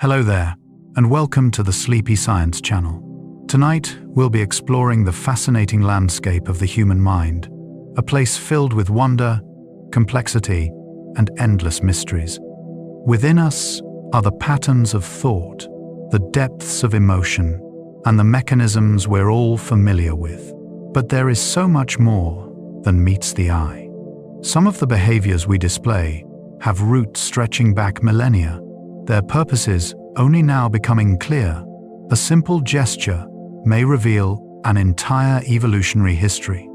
Hello there, and welcome to the Sleepy Science channel. Tonight, we'll be exploring the fascinating landscape of the human mind, a place filled with wonder, complexity, and endless mysteries. Within us are the patterns of thought, the depths of emotion, and the mechanisms we're all familiar with. But there is so much more than meets the eye. Some of the behaviors we display have roots stretching back millennia, their purposes only now becoming clear. A simple gesture may reveal an entire evolutionary history,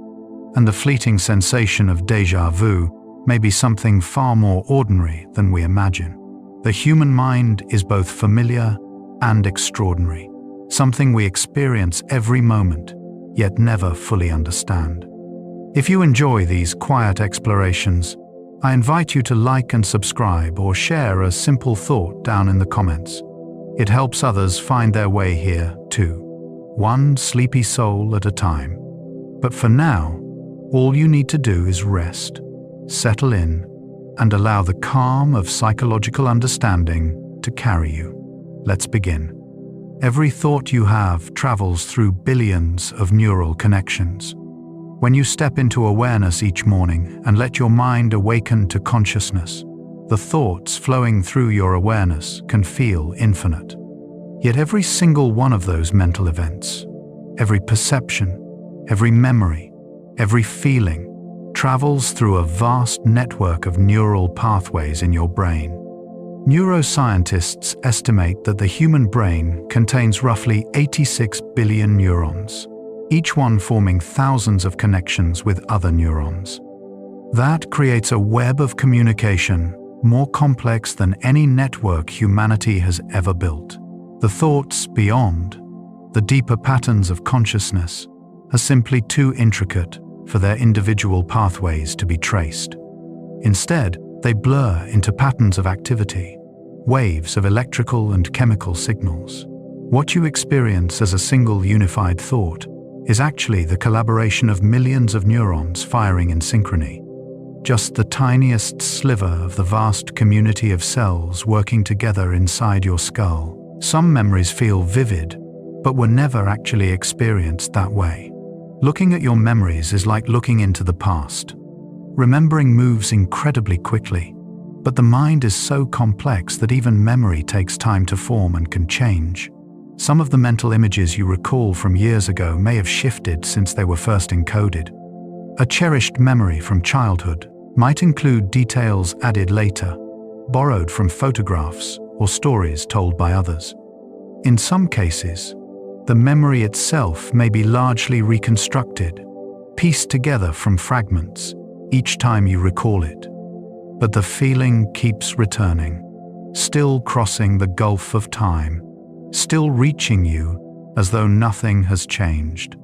and the fleeting sensation of déjà vu may be something far more ordinary than we imagine. The human mind is both familiar and extraordinary, something we experience every moment, yet never fully understand. If you enjoy these quiet explorations, I invite you to like and subscribe or share a simple thought down in the comments. It helps others find their way here too, one sleepy soul at a time. But for now, all you need to do is rest, settle in, and allow the calm of psychological understanding to carry you. Let's begin. Every thought you have travels through billions of neural connections. When you step into awareness each morning and let your mind awaken to consciousness, the thoughts flowing through your awareness can feel infinite. Yet every single one of those mental events, every perception, every memory, every feeling, travels through a vast network of neural pathways in your brain. Neuroscientists estimate that the human brain contains roughly 86 billion neurons, each one forming thousands of connections with other neurons. That creates a web of communication more complex than any network humanity has ever built. The thoughts beyond, the deeper patterns of consciousness, are simply too intricate for their individual pathways to be traced. Instead, they blur into patterns of activity, waves of electrical and chemical signals. What you experience as a single unified thought is actually the collaboration of millions of neurons firing in synchrony, just the tiniest sliver of the vast community of cells working together inside your skull. Some memories feel vivid, but were never actually experienced that way. Looking at your memories is like looking into the past. Remembering moves incredibly quickly, but the mind is so complex that even memory takes time to form and can change. Some of the mental images you recall from years ago may have shifted since they were first encoded. A cherished memory from childhood might include details added later, borrowed from photographs or stories told by others. In some cases, the memory itself may be largely reconstructed, pieced together from fragments each time you recall it. But the feeling keeps returning, still crossing the gulf of time, still reaching you as though nothing has changed.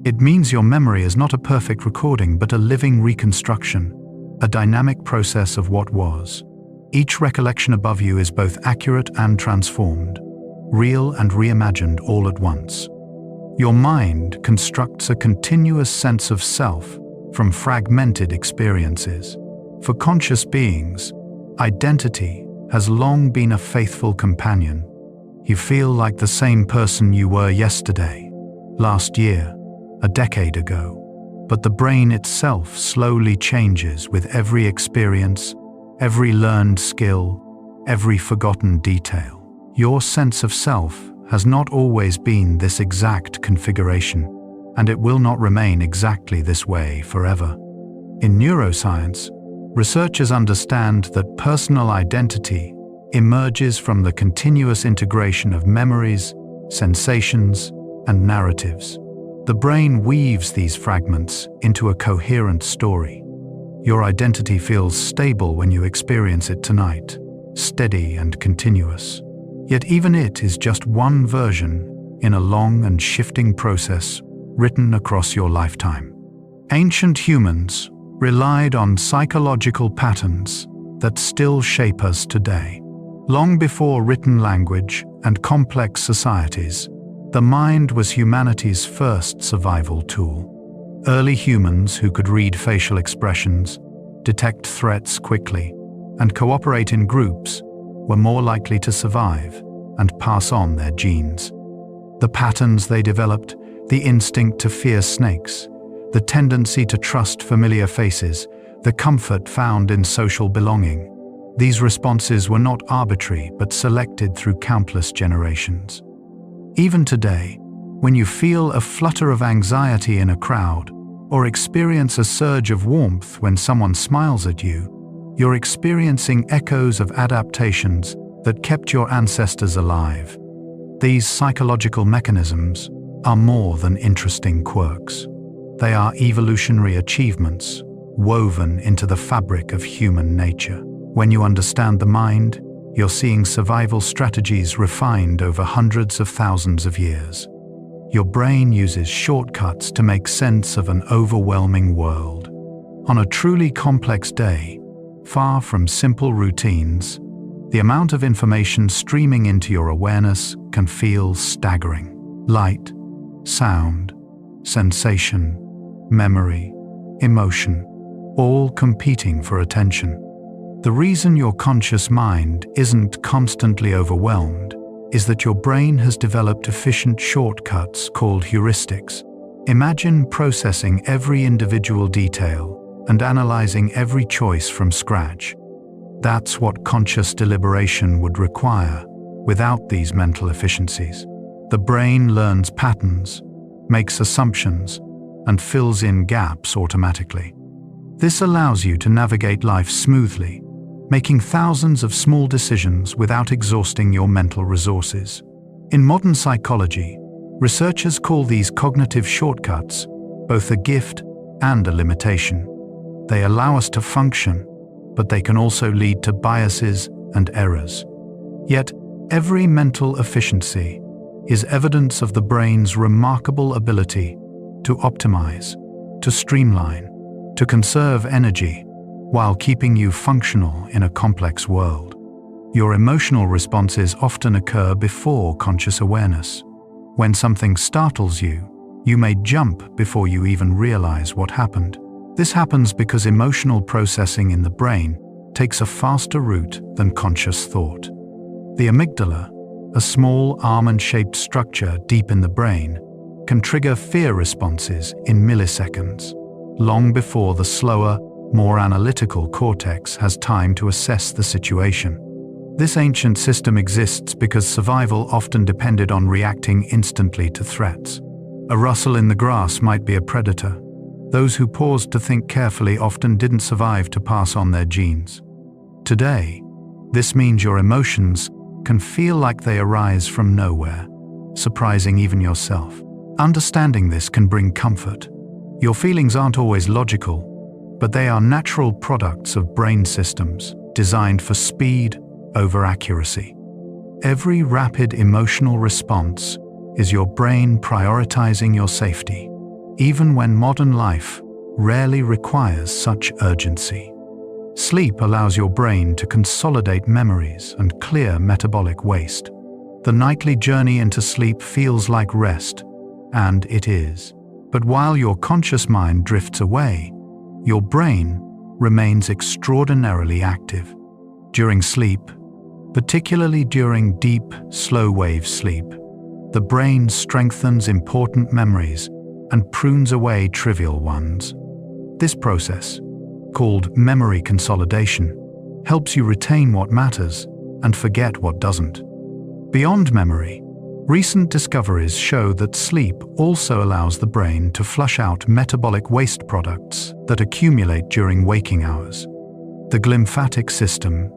It means your memory is not a perfect recording but a living reconstruction, a dynamic process of what was. Each recollection above you is both accurate and transformed, real and reimagined all at once. Your mind constructs a continuous sense of self from fragmented experiences. For conscious beings, identity has long been a faithful companion. You feel like the same person you were yesterday, last year, a decade ago. But the brain itself slowly changes with every experience, every learned skill, every forgotten detail. Your sense of self has not always been this exact configuration, and it will not remain exactly this way forever. In neuroscience, researchers understand that personal identity emerges from the continuous integration of memories, sensations, and narratives. The brain weaves these fragments into a coherent story. Your identity feels stable when you experience it tonight, steady and continuous. Yet even it is just one version in a long and shifting process written across your lifetime. Ancient humans relied on psychological patterns that still shape us today. Long before written language and complex societies, the mind was humanity's first survival tool. Early humans who could read facial expressions, detect threats quickly, and cooperate in groups were more likely to survive. and pass on their genes. The patterns they developed, the instinct to fear snakes, the tendency to trust familiar faces, the comfort found in social belonging. These responses were not arbitrary but selected through countless generations. Even today, when you feel a flutter of anxiety in a crowd, or experience a surge of warmth when someone smiles at you, you're experiencing echoes of adaptations that kept your ancestors alive. These psychological mechanisms are more than interesting quirks. They are evolutionary achievements woven into the fabric of human nature. When you understand the mind, you're seeing survival strategies refined over hundreds of thousands of years. Your brain uses shortcuts to make sense of an overwhelming world. On a truly complex day, far from simple routines, the amount of information streaming into your awareness can feel staggering. Light, sound, sensation, memory, emotion, all competing for attention. The reason your conscious mind isn't constantly overwhelmed is that your brain has developed efficient shortcuts called heuristics. Imagine processing every individual detail and analyzing every choice from scratch. That's what conscious deliberation would require without these mental efficiencies. The brain learns patterns, makes assumptions, and fills in gaps automatically. This allows you to navigate life smoothly, making thousands of small decisions without exhausting your mental resources. In modern psychology, researchers call these cognitive shortcuts both a gift and a limitation. They allow us to function, but they can also lead to biases and errors. Yet, every mental efficiency is evidence of the brain's remarkable ability to optimize, to streamline, to conserve energy, while keeping you functional in a complex world. Your emotional responses often occur before conscious awareness. When something startles you, you may jump before you even realize what happened. This happens because emotional processing in the brain takes a faster route than conscious thought. The amygdala, a small almond-shaped structure deep in the brain, can trigger fear responses in milliseconds, long before the slower, more analytical cortex has time to assess the situation. This ancient system exists because survival often depended on reacting instantly to threats. A rustle in the grass might be a predator. Those who paused to think carefully often didn't survive to pass on their genes. Today, this means your emotions can feel like they arise from nowhere, surprising even yourself. Understanding this can bring comfort. Your feelings aren't always logical, but they are natural products of brain systems designed for speed over accuracy. Every rapid emotional response is your brain prioritizing your safety, even when modern life rarely requires such urgency. Sleep allows your brain to consolidate memories and clear metabolic waste. The nightly journey into sleep feels like rest, and it is. But while your conscious mind drifts away, your brain remains extraordinarily active. During sleep, particularly during deep, slow-wave sleep, the brain strengthens important memories and prunes away trivial ones. This process, called memory consolidation, helps you retain what matters and forget what doesn't. Beyond memory, recent discoveries show that sleep also allows the brain to flush out metabolic waste products that accumulate during waking hours. The glymphatic system,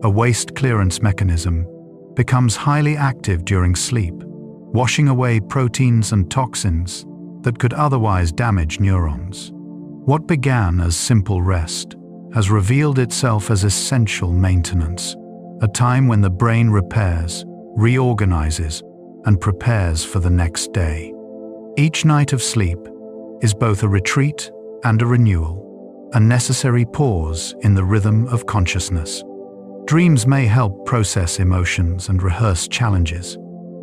a waste clearance mechanism, becomes highly active during sleep, washing away proteins and toxins that could otherwise damage neurons. What began as simple rest has revealed itself as essential maintenance, a time when the brain repairs, reorganizes, and prepares for the next day. Each night of sleep is both a retreat and a renewal, a necessary pause in the rhythm of consciousness. Dreams may help process emotions and rehearse challenges.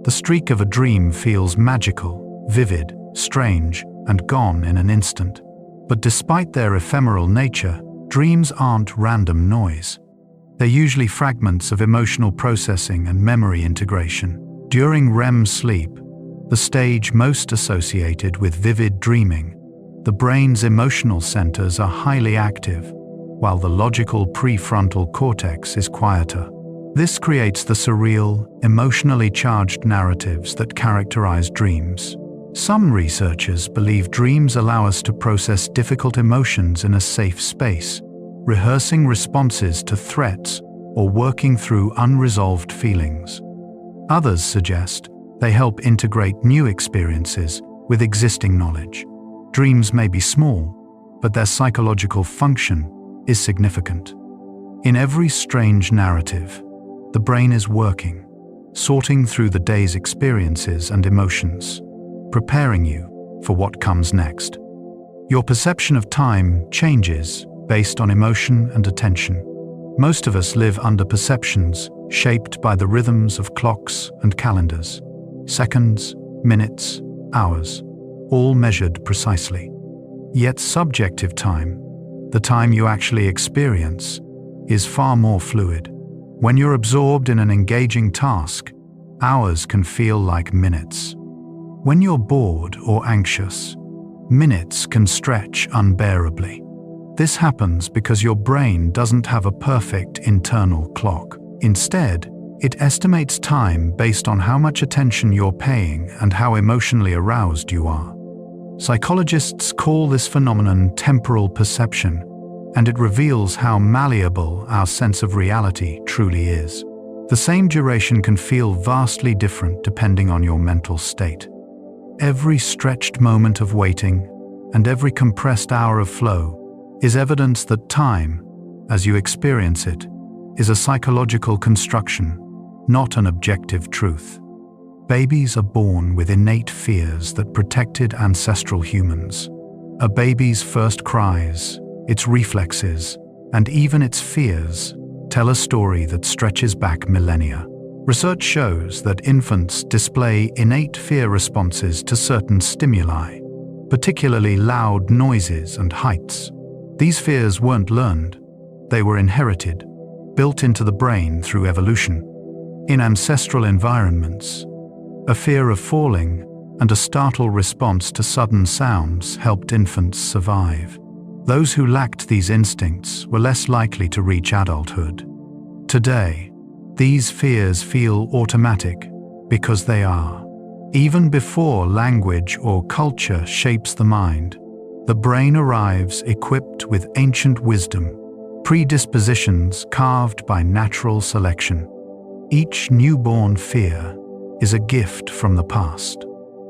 The streak of a dream feels magical, vivid, strange, and gone in an instant. But despite their ephemeral nature, dreams aren't random noise. They're usually fragments of emotional processing and memory integration. During REM sleep, the stage most associated with vivid dreaming, the brain's emotional centers are highly active, while the logical prefrontal cortex is quieter. This creates the surreal, emotionally charged narratives that characterize dreams. Some researchers believe dreams allow us to process difficult emotions in a safe space, rehearsing responses to threats or working through unresolved feelings. Others suggest they help integrate new experiences with existing knowledge. Dreams may be small, but their psychological function is significant. In every strange narrative, the brain is working, sorting through the day's experiences and emotions, preparing you for what comes next. Your perception of time changes based on emotion and attention. Most of us live under perceptions shaped by the rhythms of clocks and calendars. Seconds, minutes, hours, all measured precisely. Yet subjective time, the time you actually experience, is far more fluid. When you're absorbed in an engaging task, hours can feel like minutes. When you're bored or anxious, minutes can stretch unbearably. This happens because your brain doesn't have a perfect internal clock. Instead, it estimates time based on how much attention you're paying and how emotionally aroused you are. Psychologists call this phenomenon temporal perception, and it reveals how malleable our sense of reality truly is. The same duration can feel vastly different depending on your mental state. Every stretched moment of waiting and every compressed hour of flow is evidence that time, as you experience it, is a psychological construction, not an objective truth. Babies are born with innate fears that protected ancestral humans. A baby's first cries, its reflexes, and even its fears tell a story that stretches back millennia. Research shows that infants display innate fear responses to certain stimuli, particularly loud noises and heights. These fears weren't learned, they were inherited, built into the brain through evolution. In ancestral environments, a fear of falling and a startled response to sudden sounds helped infants survive. Those who lacked these instincts were less likely to reach adulthood. Today, these fears feel automatic because they are. Even before language or culture shapes the mind, the brain arrives equipped with ancient wisdom, predispositions carved by natural selection. Each newborn fear is a gift from the past,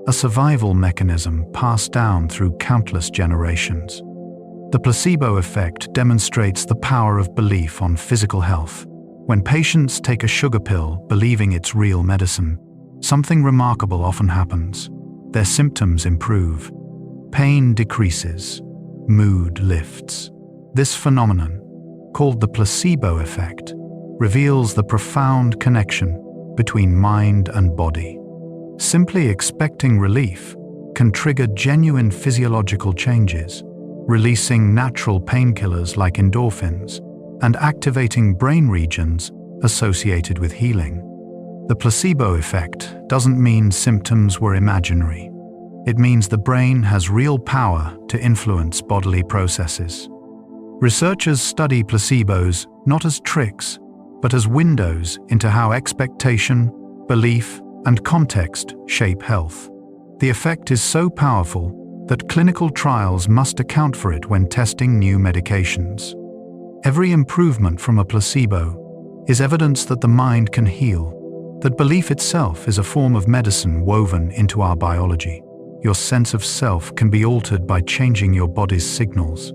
a survival mechanism passed down through countless generations. The placebo effect demonstrates the power of belief on physical health. When patients take a sugar pill believing it's real medicine, something remarkable often happens. Their symptoms improve, pain decreases, mood lifts. This phenomenon, called the placebo effect, reveals the profound connection between mind and body. Simply expecting relief can trigger genuine physiological changes, releasing natural painkillers like endorphins and activating brain regions associated with healing. The placebo effect doesn't mean symptoms were imaginary. It means the brain has real power to influence bodily processes. Researchers study placebos not as tricks, but as windows into how expectation, belief, and context shape health. The effect is so powerful that clinical trials must account for it when testing new medications. Every improvement from a placebo is evidence that the mind can heal, that belief itself is a form of medicine woven into our biology. Your sense of self can be altered by changing your body's signals.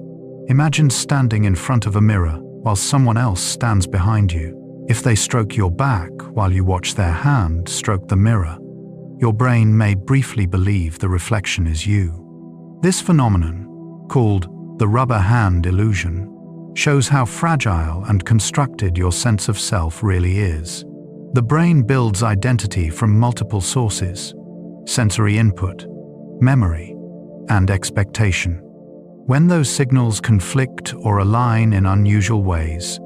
Imagine standing in front of a mirror while someone else stands behind you. If they stroke your back while you watch their hand stroke the mirror, your brain may briefly believe the reflection is you. This phenomenon, called the rubber hand illusion, shows how fragile and constructed your sense of self really is. The brain builds identity from multiple sources: sensory input, memory, and expectation. When those signals conflict or align in unusual ways,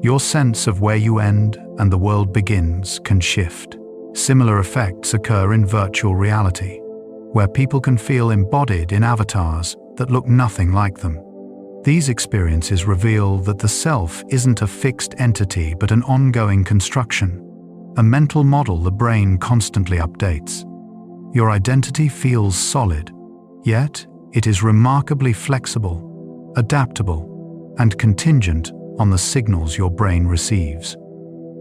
Your sense of where you end and the world begins can shift. Similar effects occur in virtual reality, where people can feel embodied in avatars that look nothing like them. These experiences reveal that the self isn't a fixed entity but an ongoing construction, a mental model the brain constantly updates. Your identity feels solid, yet it is remarkably flexible, adaptable, and contingent on the signals your brain receives.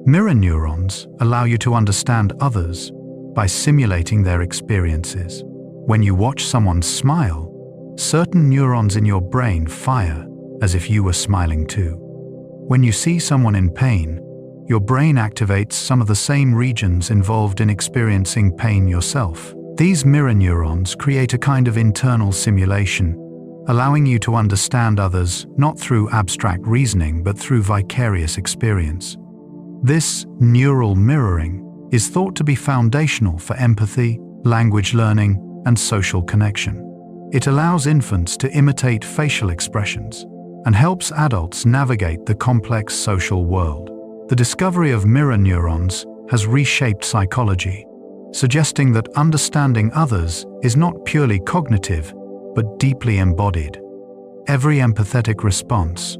Mirror neurons allow you to understand others by simulating their experiences. When you watch someone smile, certain neurons in your brain fire as if you were smiling too. When you see someone in pain, your brain activates some of the same regions involved in experiencing pain yourself. These mirror neurons create a kind of internal simulation, allowing you to understand others not through abstract reasoning but through vicarious experience. This neural mirroring is thought to be foundational for empathy, language learning, and social connection. It allows infants to imitate facial expressions and helps adults navigate the complex social world. The discovery of mirror neurons has reshaped psychology, suggesting that understanding others is not purely cognitive, but deeply embodied. Every empathetic response,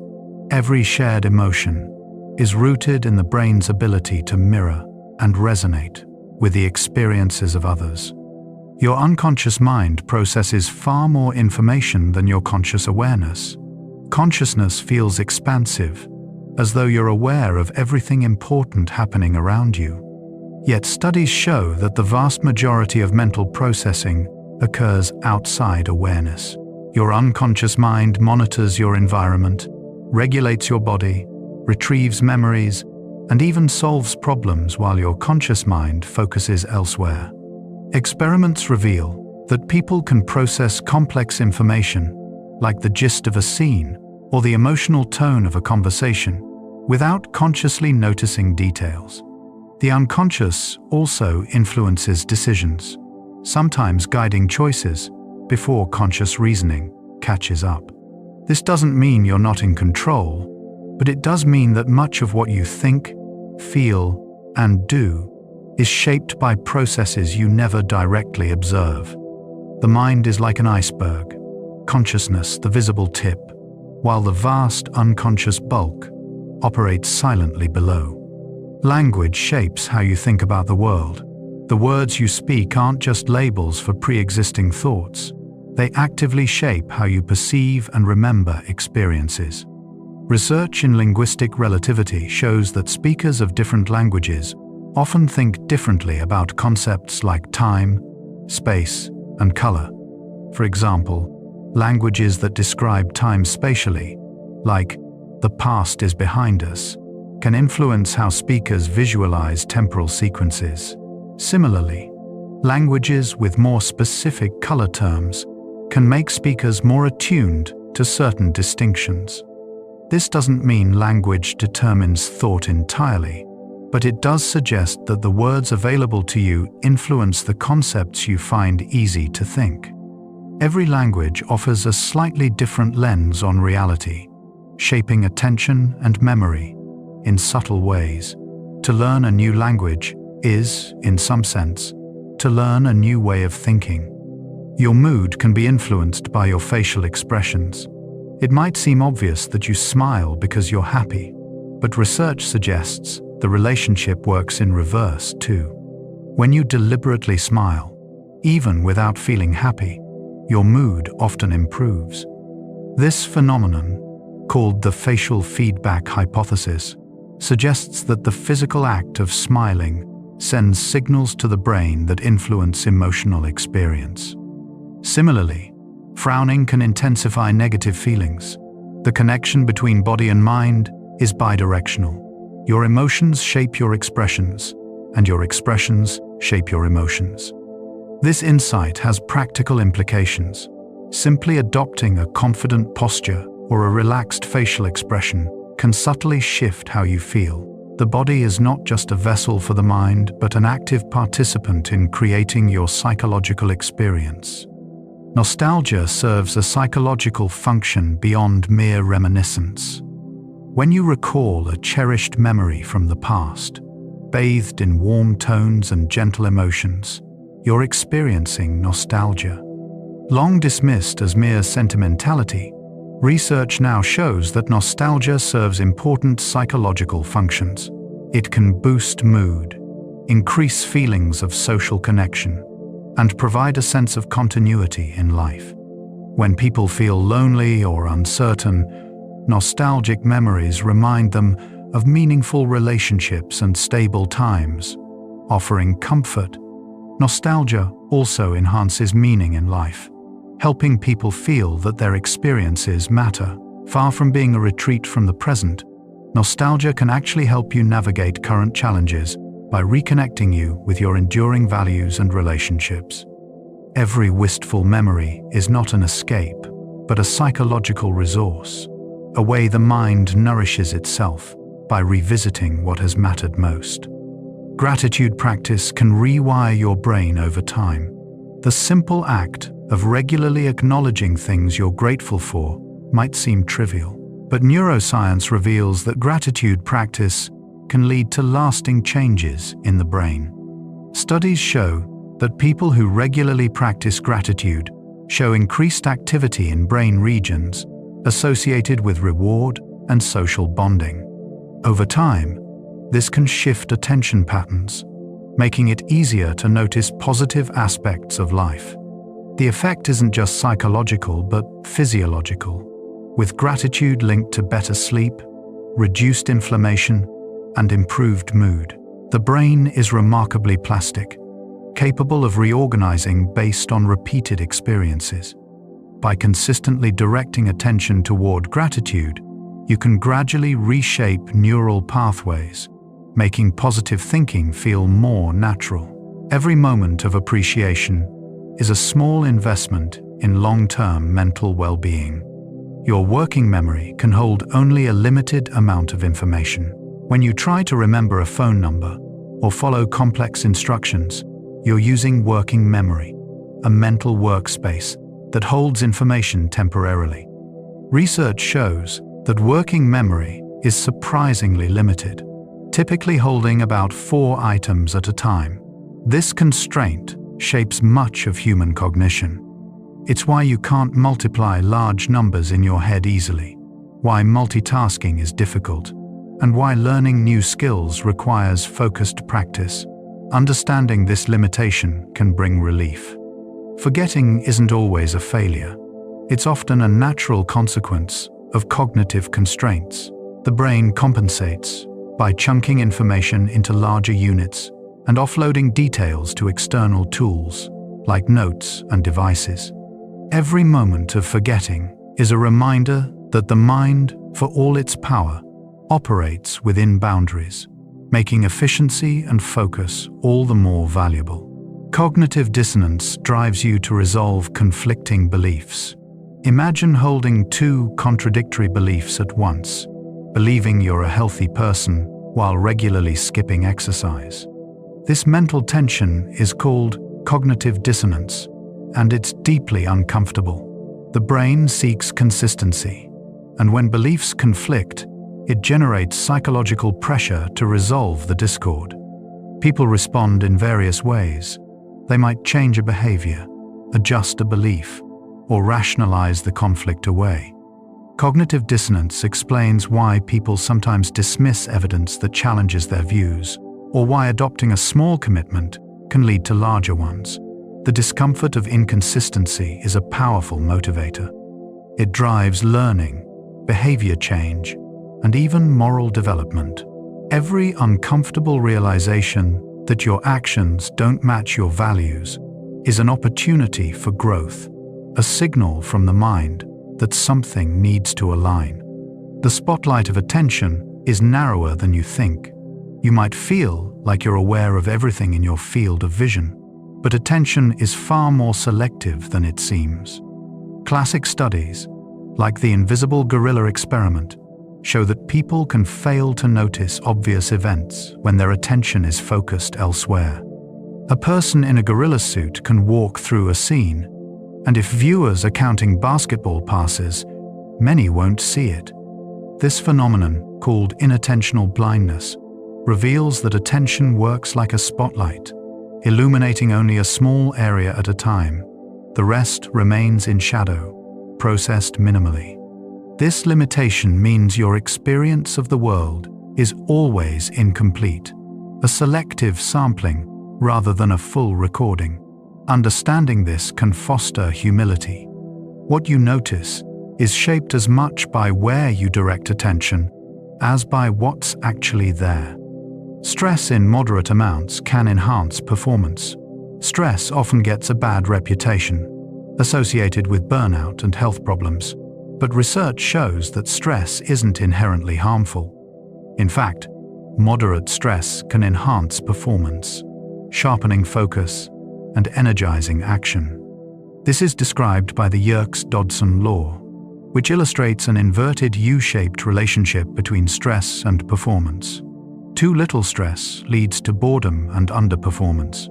every shared emotion, is rooted in the brain's ability to mirror and resonate with the experiences of others. Your unconscious mind processes far more information than your conscious awareness. Consciousness feels expansive, as though you're aware of everything important happening around you. Yet studies show that the vast majority of mental processing occurs outside awareness. Your unconscious mind monitors your environment, regulates your body, retrieves memories, and even solves problems while your conscious mind focuses elsewhere. Experiments reveal that people can process complex information, like the gist of a scene or the emotional tone of a conversation, without consciously noticing details. The unconscious also influences decisions, sometimes guiding choices before conscious reasoning catches up. This doesn't mean you're not in control, but it does mean that much of what you think, feel, and do is shaped by processes you never directly observe. The mind is like an iceberg, consciousness the visible tip, while the vast unconscious bulk operates silently below. Language shapes how you think about the world. The words you speak aren't just labels for pre-existing thoughts. They actively shape how you perceive and remember experiences. Research in linguistic relativity shows that speakers of different languages often think differently about concepts like time, space, and color. For example, languages that describe time spatially, like "the past is behind us," can influence how speakers visualize temporal sequences. Similarly, languages with more specific color terms can make speakers more attuned to certain distinctions. This doesn't mean language determines thought entirely, but it does suggest that the words available to you influence the concepts you find easy to think. Every language offers a slightly different lens on reality, shaping attention and memory in subtle ways. To learn a new language is, in some sense, to learn a new way of thinking. Your mood can be influenced by your facial expressions. It might seem obvious that you smile because you're happy, but research suggests the relationship works in reverse too. When you deliberately smile, even without feeling happy, your mood often improves. This phenomenon, called the facial feedback hypothesis, suggests that the physical act of smiling sends signals to the brain that influence emotional experience. Similarly, frowning can intensify negative feelings. The connection between body and mind is bidirectional. Your emotions shape your expressions, and your expressions shape your emotions. This insight has practical implications. Simply adopting a confident posture or a relaxed facial expression can subtly shift how you feel. The body is not just a vessel for the mind, but an active participant in creating your psychological experience. Nostalgia serves a psychological function beyond mere reminiscence. When you recall a cherished memory from the past, bathed in warm tones and gentle emotions, you're experiencing nostalgia. Long dismissed as mere sentimentality, research now shows that nostalgia serves important psychological functions. It can boost mood, increase feelings of social connection, and provide a sense of continuity in life. When people feel lonely or uncertain, nostalgic memories remind them of meaningful relationships and stable times, offering comfort. Nostalgia also enhances meaning in life, helping people feel that their experiences matter. Far from being a retreat from the present, nostalgia can actually help you navigate current challenges by reconnecting you with your enduring values and relationships. Every wistful memory is not an escape, but a psychological resource, a way the mind nourishes itself by revisiting what has mattered most. Gratitude practice can rewire your brain over time. The simple act of regularly acknowledging things you're grateful for might seem trivial, but neuroscience reveals that gratitude practice can lead to lasting changes in the brain. Studies show that people who regularly practice gratitude show increased activity in brain regions associated with reward and social bonding. Over time, this can shift attention patterns, making it easier to notice positive aspects of life. The effect isn't just psychological but physiological, with gratitude linked to better sleep, reduced inflammation, and improved mood. The brain is remarkably plastic, capable of reorganizing based on repeated experiences. By consistently directing attention toward gratitude, you can gradually reshape neural pathways, making positive thinking feel more natural. Every moment of appreciation is a small investment in long-term mental well-being. Your working memory can hold only a limited amount of information. When you try to remember a phone number or follow complex instructions, you're using working memory, a mental workspace that holds information temporarily. Research shows that working memory is surprisingly limited, typically holding about 4 items at a time. This constraint shapes much of human cognition. It's why you can't multiply large numbers in your head easily, why multitasking is difficult, and why learning new skills requires focused practice. Understanding this limitation can bring relief. Forgetting isn't always a failure. It's often a natural consequence of cognitive constraints. The brain compensates by chunking information into larger units and offloading details to external tools, like notes and devices. Every moment of forgetting is a reminder that the mind, for all its power, operates within boundaries, making efficiency and focus all the more valuable. Cognitive dissonance drives you to resolve conflicting beliefs. Imagine holding 2 contradictory beliefs at once, believing you're a healthy person while regularly skipping exercise. This mental tension is called cognitive dissonance, and it's deeply uncomfortable. The brain seeks consistency, and when beliefs conflict, it generates psychological pressure to resolve the discord. People respond in various ways. They might change a behavior, adjust a belief, or rationalize the conflict away. Cognitive dissonance explains why people sometimes dismiss evidence that challenges their views, or why adopting a small commitment can lead to larger ones. The discomfort of inconsistency is a powerful motivator. It drives learning, behavior change, and even moral development. Every uncomfortable realization that your actions don't match your values is an opportunity for growth, a signal from the mind that something needs to align. The spotlight of attention is narrower than you think. You might feel like you're aware of everything in your field of vision, but attention is far more selective than it seems. Classic studies, like the invisible gorilla experiment, show that people can fail to notice obvious events when their attention is focused elsewhere. A person in a gorilla suit can walk through a scene, and if viewers are counting basketball passes, many won't see it. This phenomenon, called inattentional blindness, reveals that attention works like a spotlight, illuminating only a small area at a time. The rest remains in shadow, processed minimally. This limitation means your experience of the world is always incomplete, a selective sampling rather than a full recording. Understanding this can foster humility. What you notice is shaped as much by where you direct attention as by what's actually there. Stress in moderate amounts can enhance performance. Stress often gets a bad reputation, associated with burnout and health problems, but research shows that stress isn't inherently harmful. In fact, moderate stress can enhance performance, sharpening focus and energizing action. This is described by the Yerkes-Dodson law, which illustrates an inverted U-shaped relationship between stress and performance. Too little stress leads to boredom and underperformance.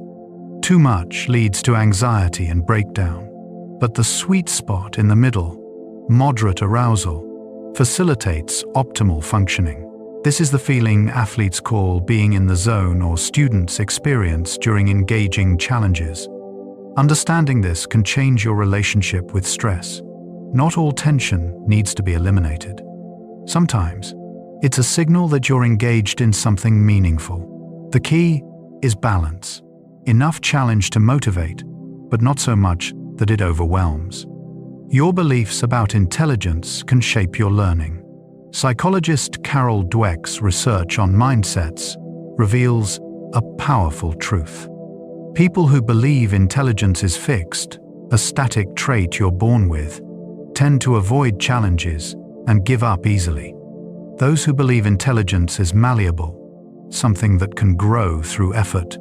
Too much leads to anxiety and breakdown. But the sweet spot in the middle, moderate arousal, facilitates optimal functioning. This is the feeling athletes call being in the zone or students experience during engaging challenges. Understanding this can change your relationship with stress. Not all tension needs to be eliminated. Sometimes, it's a signal that you're engaged in something meaningful. The key is balance. Enough challenge to motivate, but not so much that it overwhelms. Your beliefs about intelligence can shape your learning. Psychologist Carol Dweck's research on mindsets reveals a powerful truth. People who believe intelligence is fixed, a static trait you're born with, tend to avoid challenges and give up easily. Those who believe intelligence is malleable, something that can grow through effort,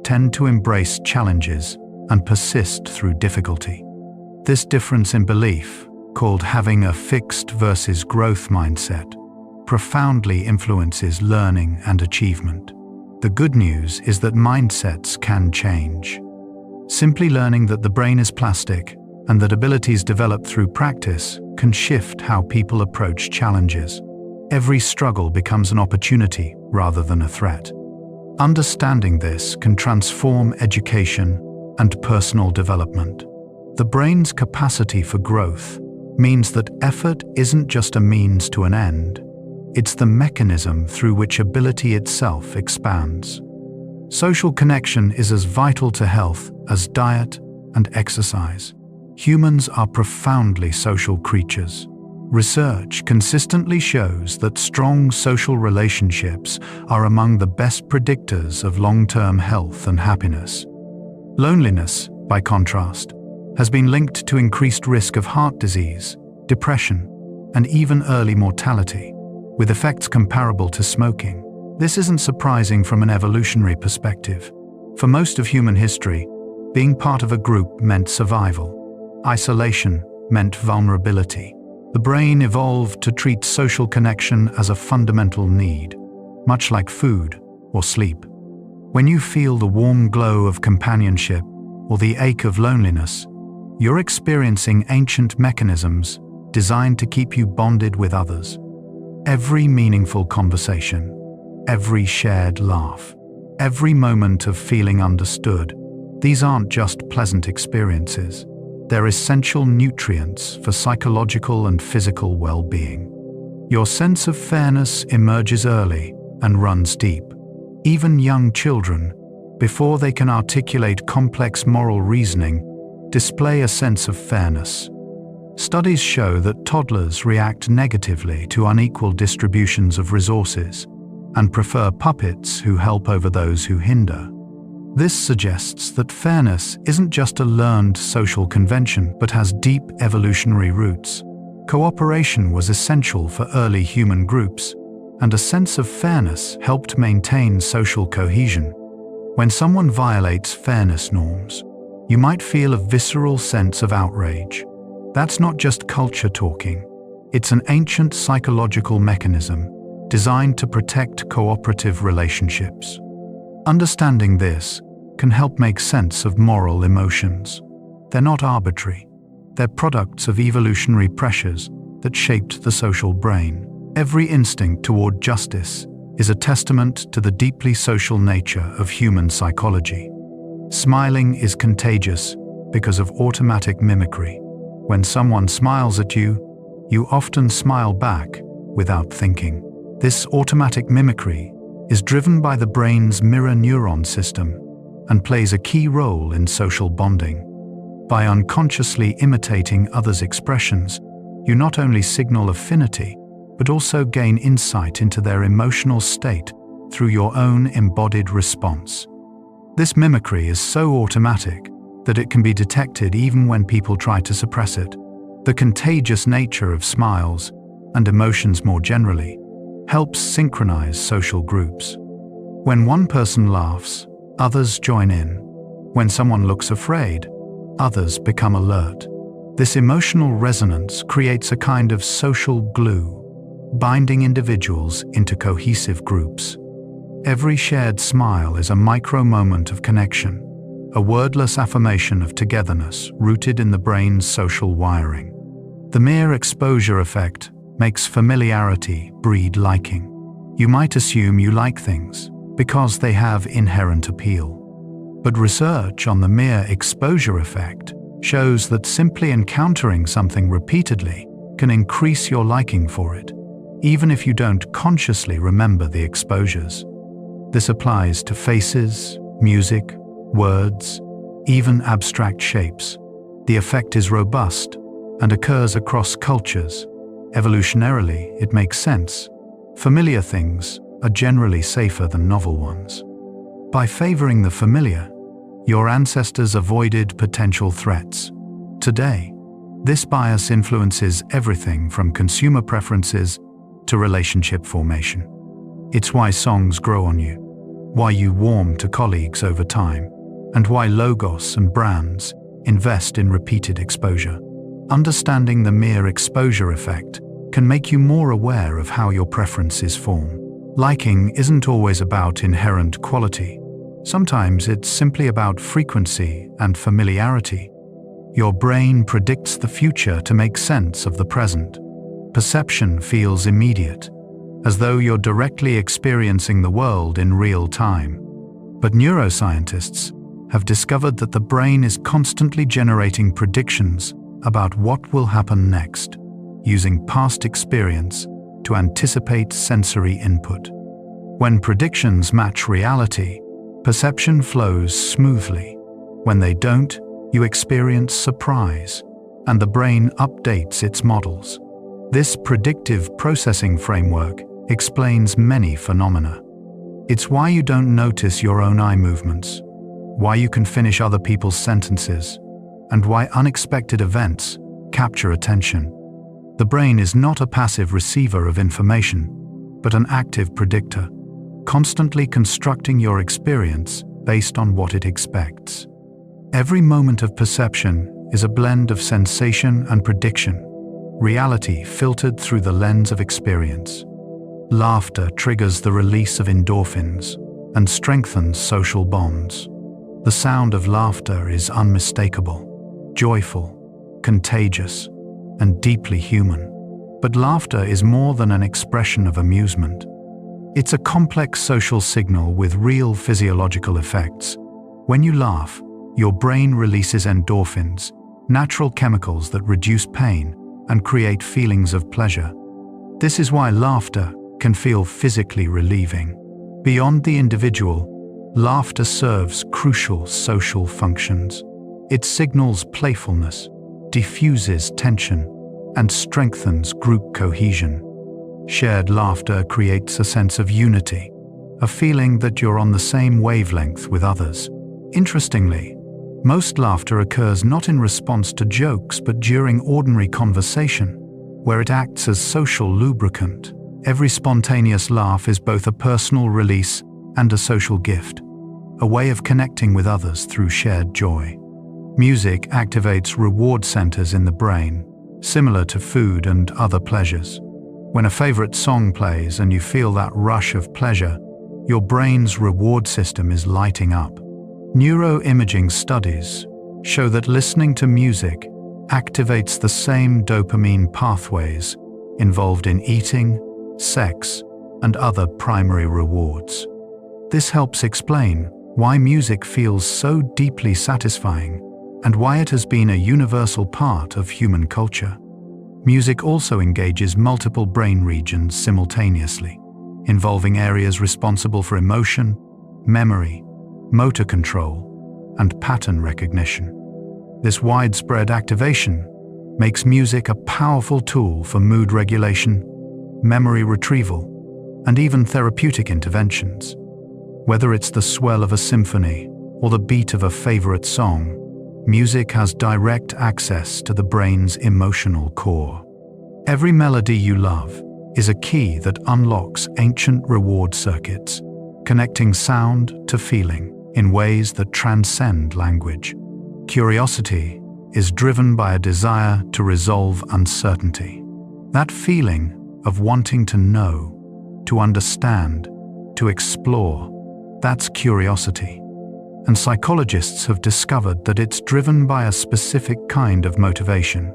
tend to embrace challenges and persist through difficulty. This difference in belief, called having a fixed versus growth mindset, profoundly influences learning and achievement. The good news is that mindsets can change. Simply learning that the brain is plastic and that abilities developed through practice can shift how people approach challenges. Every struggle becomes an opportunity rather than a threat. Understanding this can transform education and personal development. The brain's capacity for growth means that effort isn't just a means to an end, it's the mechanism through which ability itself expands. Social connection is as vital to health as diet and exercise. Humans are profoundly social creatures. Research consistently shows that strong social relationships are among the best predictors of long-term health and happiness. Loneliness, by contrast, has been linked to increased risk of heart disease, depression, and even early mortality, with effects comparable to smoking. This isn't surprising from an evolutionary perspective. For most of human history, being part of a group meant survival. Isolation meant vulnerability. The brain evolved to treat social connection as a fundamental need, much like food or sleep. When you feel the warm glow of companionship or the ache of loneliness, you're experiencing ancient mechanisms designed to keep you bonded with others. Every meaningful conversation, every shared laugh, every moment of feeling understood, these aren't just pleasant experiences. They're essential nutrients for psychological and physical well-being. Your sense of fairness emerges early and runs deep. Even young children, before they can articulate complex moral reasoning, display a sense of fairness. Studies show that toddlers react negatively to unequal distributions of resources and prefer puppets who help over those who hinder. This suggests that fairness isn't just a learned social convention but has deep evolutionary roots. Cooperation was essential for early human groups, and a sense of fairness helped maintain social cohesion. When someone violates fairness norms, you might feel a visceral sense of outrage. That's not just culture talking. It's an ancient psychological mechanism designed to protect cooperative relationships. Understanding this can help make sense of moral emotions. They're not arbitrary. They're products of evolutionary pressures that shaped the social brain. Every instinct toward justice is a testament to the deeply social nature of human psychology. Smiling is contagious because of automatic mimicry. When someone smiles at you, you often smile back without thinking. This automatic mimicry is driven by the brain's mirror neuron system and plays a key role in social bonding. By unconsciously imitating others' expressions, you not only signal affinity, but also gain insight into their emotional state through your own embodied response. This mimicry is so automatic that it can be detected even when people try to suppress it. The contagious nature of smiles, and emotions more generally, helps synchronize social groups. When one person laughs, others join in. When someone looks afraid, others become alert. This emotional resonance creates a kind of social glue, binding individuals into cohesive groups. Every shared smile is a micro-moment of connection, a wordless affirmation of togetherness rooted in the brain's social wiring. The mere exposure effect makes familiarity breed liking. You might assume you like things because they have inherent appeal. But research on the mere exposure effect shows that simply encountering something repeatedly can increase your liking for it, even if you don't consciously remember the exposures. This applies to faces, music, words, even abstract shapes. The effect is robust and occurs across cultures. Evolutionarily, it makes sense. Familiar things are generally safer than novel ones. By favoring the familiar, your ancestors avoided potential threats. Today, this bias influences everything from consumer preferences to relationship formation. It's why songs grow on you, why you warm to colleagues over time, and why logos and brands invest in repeated exposure. Understanding the mere exposure effect can make you more aware of how your preferences form. Liking isn't always about inherent quality. Sometimes it's simply about frequency and familiarity. Your brain predicts the future to make sense of the present. Perception feels immediate, as though you're directly experiencing the world in real time. But neuroscientists have discovered that the brain is constantly generating predictions about what will happen next, using past experience to anticipate sensory input. When predictions match reality, perception flows smoothly. When they don't, you experience surprise, and the brain updates its models. This predictive processing framework explains many phenomena. It's why you don't notice your own eye movements, why you can finish other people's sentences, and why unexpected events capture attention. The brain is not a passive receiver of information, but an active predictor, constantly constructing your experience based on what it expects. Every moment of perception is a blend of sensation and prediction, reality filtered through the lens of experience. Laughter triggers the release of endorphins and strengthens social bonds. The sound of laughter is unmistakable, joyful, contagious, and deeply human. But laughter is more than an expression of amusement. It's a complex social signal with real physiological effects. When you laugh, your brain releases endorphins, natural chemicals that reduce pain and create feelings of pleasure. This is why laughter can feel physically relieving. Beyond the individual, laughter serves crucial social functions. It signals playfulness, diffuses tension, and strengthens group cohesion. Shared laughter creates a sense of unity, a feeling that you're on the same wavelength with others. Interestingly, most laughter occurs not in response to jokes but during ordinary conversation, where it acts as social lubricant. Every spontaneous laugh is both a personal release and a social gift, a way of connecting with others through shared joy. Music activates reward centers in the brain, similar to food and other pleasures. When a favorite song plays and you feel that rush of pleasure, your brain's reward system is lighting up. Neuroimaging studies show that listening to music activates the same dopamine pathways involved in eating, sex, and other primary rewards. This helps explain why music feels so deeply satisfying and why it has been a universal part of human culture. Music also engages multiple brain regions simultaneously, involving areas responsible for emotion, memory, motor control, and pattern recognition. This widespread activation makes music a powerful tool for mood regulation, memory retrieval, and even therapeutic interventions. Whether it's the swell of a symphony or the beat of a favorite song, music has direct access to the brain's emotional core. Every melody you love is a key that unlocks ancient reward circuits, connecting sound to feeling in ways that transcend language. Curiosity is driven by a desire to resolve uncertainty. That feeling of wanting to know, to understand, to explore, that's curiosity. And psychologists have discovered that it's driven by a specific kind of motivation.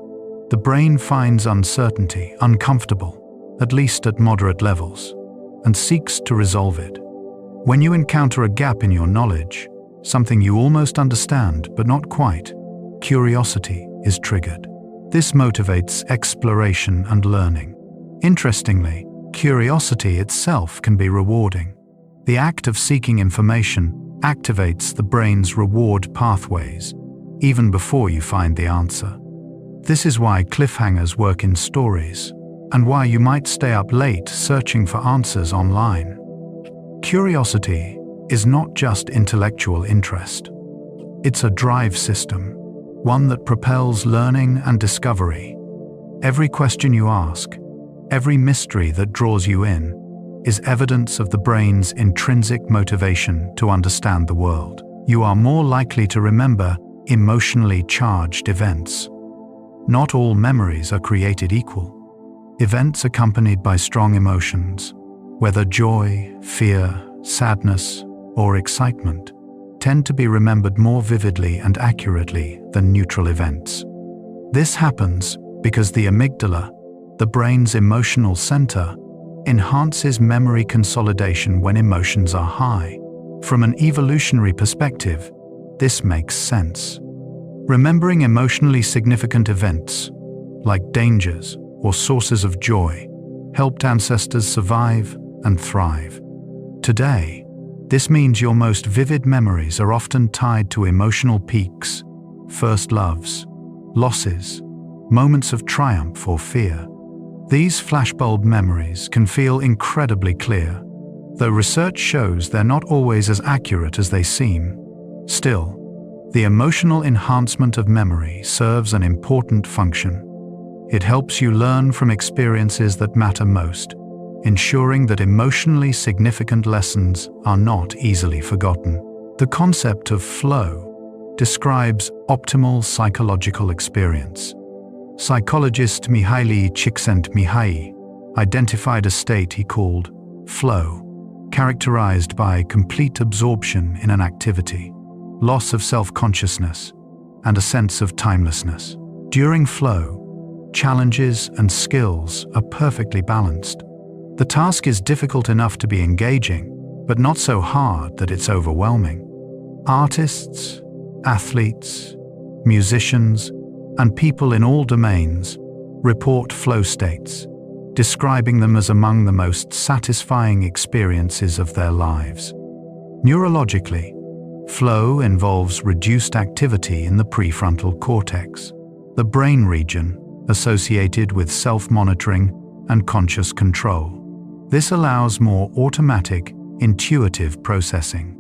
The brain finds uncertainty uncomfortable, at least at moderate levels, and seeks to resolve it. When you encounter a gap in your knowledge, something you almost understand but not quite, curiosity is triggered. This motivates exploration and learning. Interestingly, curiosity itself can be rewarding. The act of seeking information activates the brain's reward pathways, even before you find the answer. This is why cliffhangers work in stories, and why you might stay up late searching for answers online. Curiosity is not just intellectual interest. It's a drive system, one that propels learning and discovery. Every question you ask, every mystery that draws you in, is evidence of the brain's intrinsic motivation to understand the world. You are more likely to remember emotionally charged events. Not all memories are created equal. Events accompanied by strong emotions, whether joy, fear, sadness, or excitement, tend to be remembered more vividly and accurately than neutral events. This happens because the amygdala, the brain's emotional center, enhances memory consolidation when emotions are high. From an evolutionary perspective, this makes sense. Remembering emotionally significant events, like dangers or sources of joy, helped ancestors survive and thrive. Today, this means your most vivid memories are often tied to emotional peaks, first loves, losses, moments of triumph or fear. These flashbulb memories can feel incredibly clear, though research shows they're not always as accurate as they seem. Still, the emotional enhancement of memory serves an important function. It helps you learn from experiences that matter most, ensuring that emotionally significant lessons are not easily forgotten. The concept of flow describes optimal psychological experience. Psychologist Mihaly Csikszentmihalyi identified a state he called flow, characterized by complete absorption in an activity, loss of self-consciousness, and a sense of timelessness. During flow, challenges and skills are perfectly balanced. The task is difficult enough to be engaging, but not so hard that it's overwhelming. Artists, athletes, musicians, and people in all domains report flow states, describing them as among the most satisfying experiences of their lives. Neurologically, flow involves reduced activity in the prefrontal cortex, the brain region associated with self-monitoring and conscious control. This allows more automatic, intuitive processing.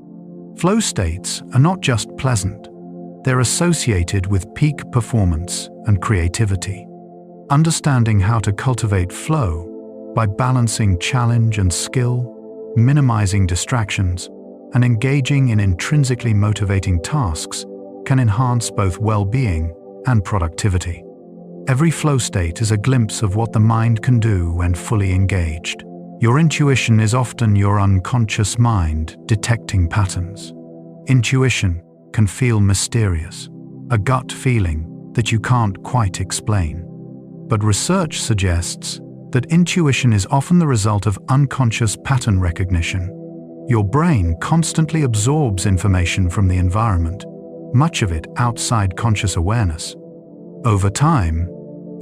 Flow states are not just pleasant. They're associated with peak performance and creativity. Understanding how to cultivate flow by balancing challenge and skill, minimizing distractions, and engaging in intrinsically motivating tasks can enhance both well-being and productivity. Every flow state is a glimpse of what the mind can do when fully engaged. Your intuition is often your unconscious mind detecting patterns. Intuition can feel mysterious, a gut feeling that you can't quite explain. But research suggests that intuition is often the result of unconscious pattern recognition. Your brain constantly absorbs information from the environment, much of it outside conscious awareness. Over time,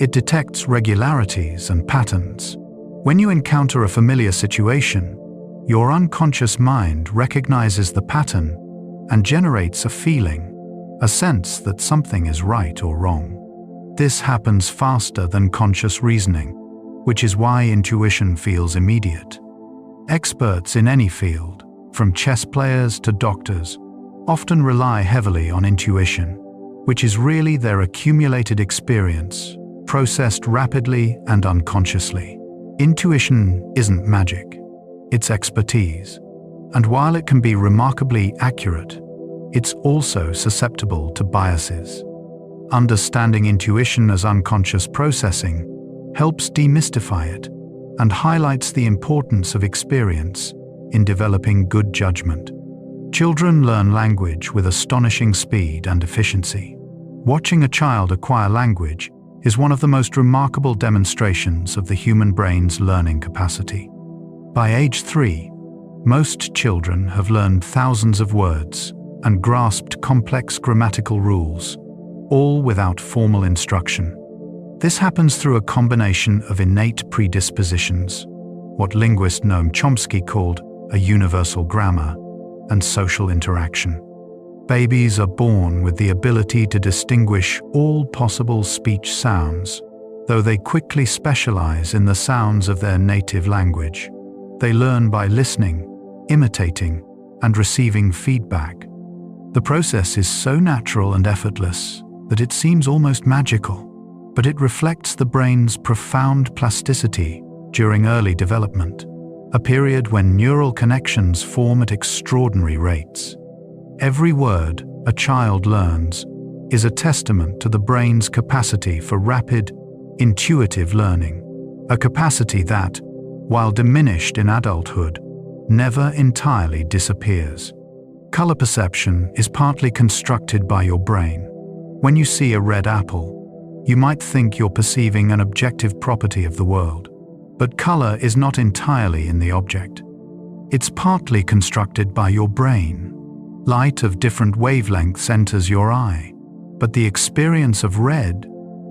it detects regularities and patterns. When you encounter a familiar situation, your unconscious mind recognizes the pattern and generates a feeling, a sense that something is right or wrong. This happens faster than conscious reasoning, which is why intuition feels immediate. Experts in any field, from chess players to doctors, often rely heavily on intuition, which is really their accumulated experience, processed rapidly and unconsciously. Intuition isn't magic, it's expertise. And while it can be remarkably accurate, it's also susceptible to biases. Understanding intuition as unconscious processing helps demystify it and highlights the importance of experience in developing good judgment. Children learn language with astonishing speed and efficiency. Watching a child acquire language is one of the most remarkable demonstrations of the human brain's learning capacity. By age 3, most children have learned thousands of words and grasped complex grammatical rules, all without formal instruction. This happens through a combination of innate predispositions, what linguist Noam Chomsky called a universal grammar, and social interaction. Babies are born with the ability to distinguish all possible speech sounds, though they quickly specialize in the sounds of their native language. They learn by listening, imitating, and receiving feedback. The process is so natural and effortless that it seems almost magical, but it reflects the brain's profound plasticity during early development, a period when neural connections form at extraordinary rates. Every word a child learns is a testament to the brain's capacity for rapid, intuitive learning, a capacity that, while diminished in adulthood, never entirely disappears. Color perception is partly constructed by your brain. When you see a red apple, you might think you're perceiving an objective property of the world. But color is not entirely in the object. It's partly constructed by your brain. Light of different wavelengths enters your eye, but the experience of red,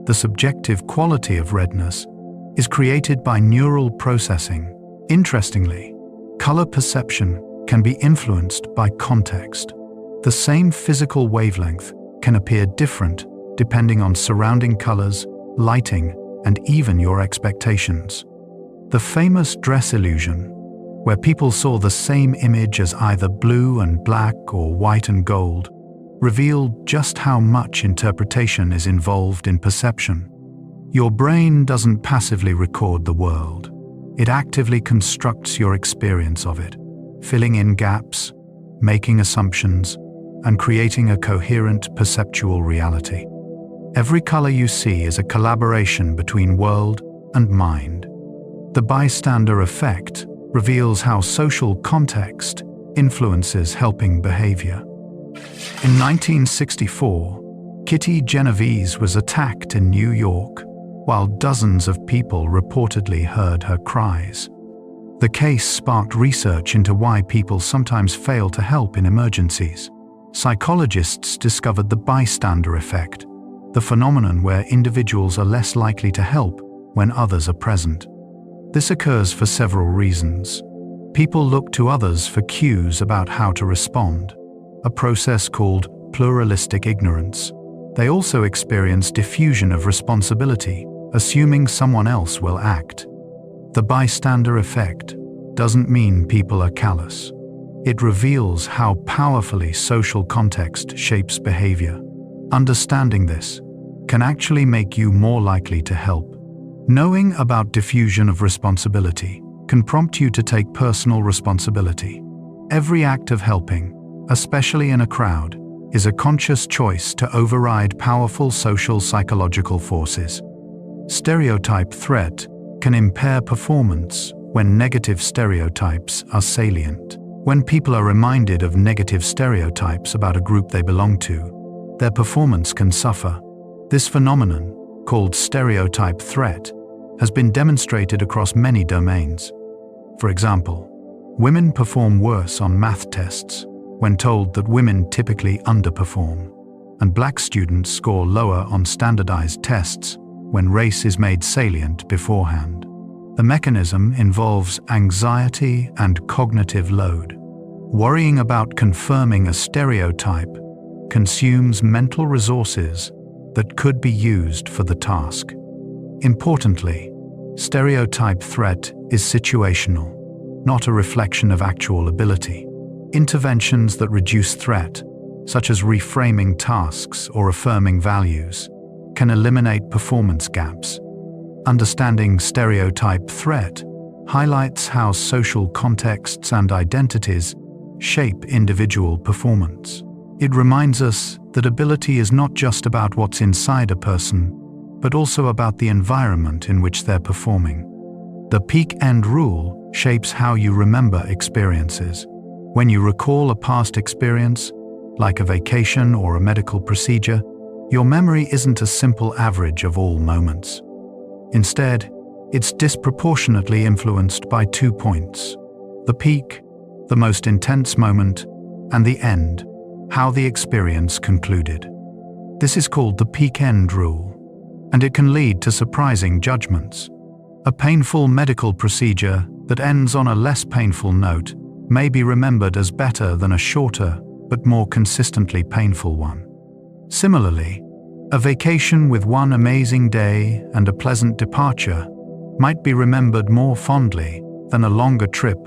the subjective quality of redness, is created by neural processing. Interestingly, color perception can be influenced by context. The same physical wavelength can appear different depending on surrounding colors, lighting, and even your expectations. The famous dress illusion, where people saw the same image as either blue and black or white and gold, revealed just how much interpretation is involved in perception. Your brain doesn't passively record the world. It actively constructs your experience of it, filling in gaps, making assumptions, and creating a coherent perceptual reality. Every color you see is a collaboration between world and mind. The bystander effect reveals how social context influences helping behavior. In 1964, Kitty Genovese was attacked in New York, while dozens of people reportedly heard her cries. The case sparked research into why people sometimes fail to help in emergencies. Psychologists discovered the bystander effect, the phenomenon where individuals are less likely to help when others are present. This occurs for several reasons. People look to others for cues about how to respond, a process called pluralistic ignorance. They also experience diffusion of responsibility, assuming someone else will act. The bystander effect doesn't mean people are callous. It reveals how powerfully social context shapes behavior. Understanding this can actually make you more likely to help. Knowing about diffusion of responsibility can prompt you to take personal responsibility. Every act of helping, especially in a crowd, is a conscious choice to override powerful social psychological forces. Stereotype threat can impair performance when negative stereotypes are salient. When people are reminded of negative stereotypes about a group they belong to, their performance can suffer. This phenomenon, called stereotype threat, has been demonstrated across many domains. For example, women perform worse on math tests when told that women typically underperform, and black students score lower on standardized tests when race is made salient beforehand. The mechanism involves anxiety and cognitive load. Worrying about confirming a stereotype consumes mental resources that could be used for the task. Importantly, stereotype threat is situational, not a reflection of actual ability. Interventions that reduce threat, such as reframing tasks or affirming values, can eliminate performance gaps. Understanding stereotype threat highlights how social contexts and identities shape individual performance. It reminds us that ability is not just about what's inside a person, but also about the environment in which they're performing. The peak-end rule shapes how you remember experiences. When you recall a past experience, like a vacation or a medical procedure, your memory isn't a simple average of all moments. Instead, it's disproportionately influenced by 2 points: the peak, the most intense moment, and the end, how the experience concluded. This is called the peak-end rule, and it can lead to surprising judgments. A painful medical procedure that ends on a less painful note may be remembered as better than a shorter but more consistently painful one. Similarly, a vacation with one amazing day and a pleasant departure might be remembered more fondly than a longer trip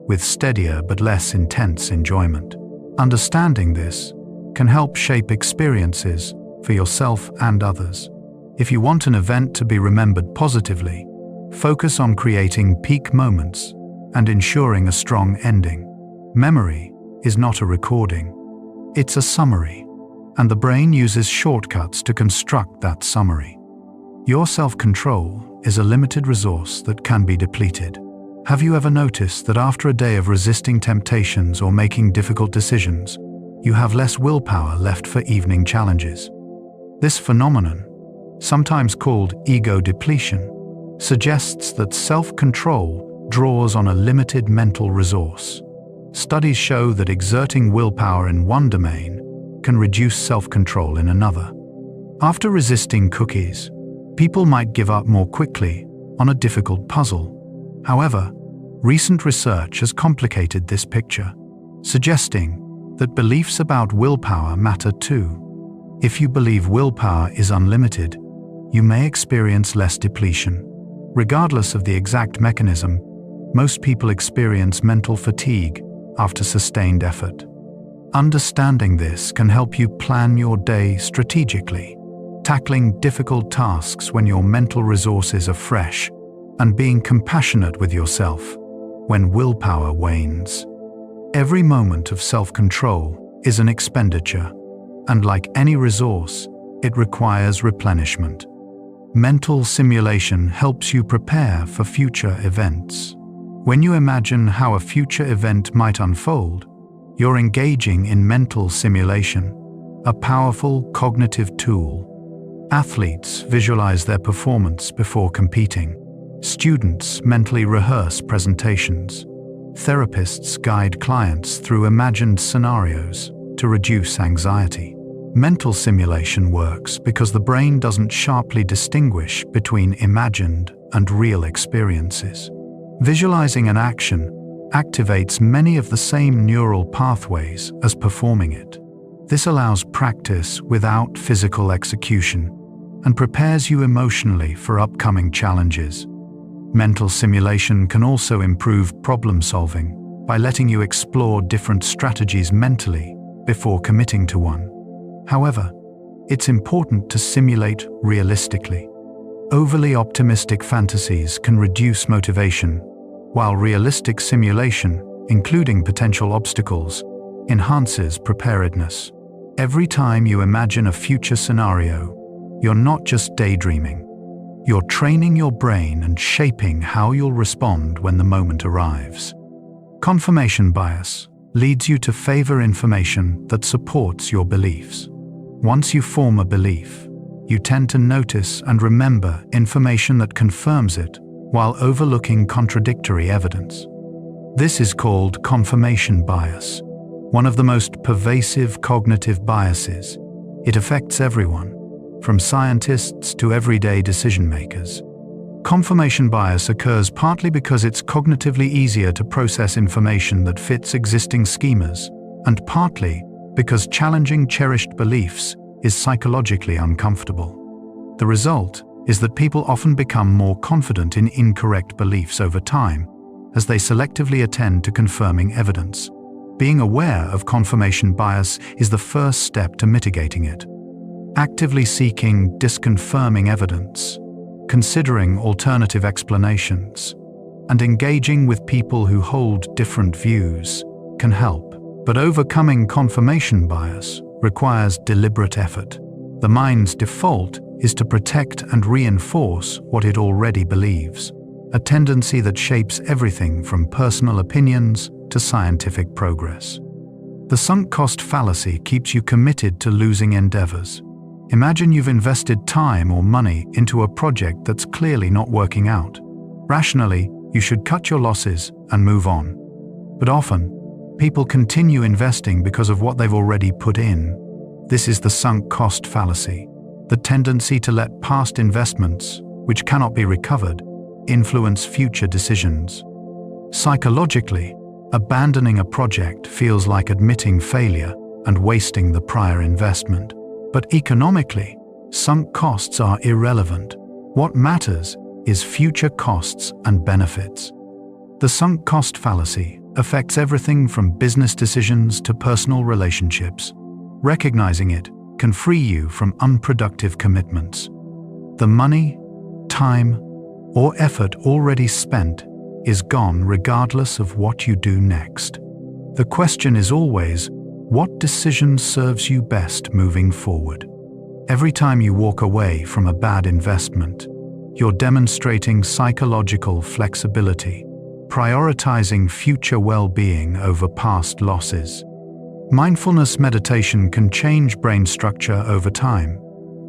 with steadier but less intense enjoyment. Understanding this can help shape experiences for yourself and others. If you want an event to be remembered positively, focus on creating peak moments and ensuring a strong ending. Memory is not a recording, it's a summary, and the brain uses shortcuts to construct that summary. Your self-control is a limited resource that can be depleted. Have you ever noticed that after a day of resisting temptations or making difficult decisions, you have less willpower left for evening challenges? This phenomenon, sometimes called ego depletion, suggests that self-control draws on a limited mental resource. Studies show that exerting willpower in one domain can reduce self-control in another. After resisting cookies, people might give up more quickly on a difficult puzzle. However, recent research has complicated this picture, suggesting that beliefs about willpower matter too. If you believe willpower is unlimited, you may experience less depletion. Regardless of the exact mechanism, most people experience mental fatigue after sustained effort. Understanding this can help you plan your day strategically, tackling difficult tasks when your mental resources are fresh, and being compassionate with yourself when willpower wanes. Every moment of self-control is an expenditure, and like any resource, it requires replenishment. Mental simulation helps you prepare for future events. When you imagine how a future event might unfold, you're engaging in mental simulation, a powerful cognitive tool. Athletes visualize their performance before competing. Students mentally rehearse presentations. Therapists guide clients through imagined scenarios to reduce anxiety. Mental simulation works because the brain doesn't sharply distinguish between imagined and real experiences. Visualizing an action activates many of the same neural pathways as performing it. This allows practice without physical execution and prepares you emotionally for upcoming challenges. Mental simulation can also improve problem solving by letting you explore different strategies mentally before committing to one. However, it's important to simulate realistically. Overly optimistic fantasies can reduce motivation, while realistic simulation, including potential obstacles, enhances preparedness. Every time you imagine a future scenario, you're not just daydreaming. You're training your brain and shaping how you'll respond when the moment arrives. Confirmation bias leads you to favor information that supports your beliefs. Once you form a belief, you tend to notice and remember information that confirms it, while overlooking contradictory evidence. This is called confirmation bias, one of the most pervasive cognitive biases. It affects everyone, from scientists to everyday decision-makers. Confirmation bias occurs partly because it's cognitively easier to process information that fits existing schemas, and partly because challenging cherished beliefs is psychologically uncomfortable. The result is that people often become more confident in incorrect beliefs over time, as they selectively attend to confirming evidence. Being aware of confirmation bias is the first step to mitigating it. Actively seeking disconfirming evidence, considering alternative explanations, and engaging with people who hold different views can help. But overcoming confirmation bias requires deliberate effort. The mind's default is to protect and reinforce what it already believes, a tendency that shapes everything from personal opinions to scientific progress. The sunk cost fallacy keeps you committed to losing endeavors. Imagine you've invested time or money into a project that's clearly not working out. Rationally, you should cut your losses and move on. But often, people continue investing because of what they've already put in. This is the sunk cost fallacy, the tendency to let past investments, which cannot be recovered, influence future decisions. Psychologically, abandoning a project feels like admitting failure and wasting the prior investment. But economically, sunk costs are irrelevant. What matters is future costs and benefits. The sunk cost fallacy affects everything from business decisions to personal relationships. Recognizing it can free you from unproductive commitments. The money, time, or effort already spent is gone regardless of what you do next. The question is always, what decision serves you best moving forward? Every time you walk away from a bad investment, you're demonstrating psychological flexibility, prioritizing future well-being over past losses. Mindfulness meditation can change brain structure over time.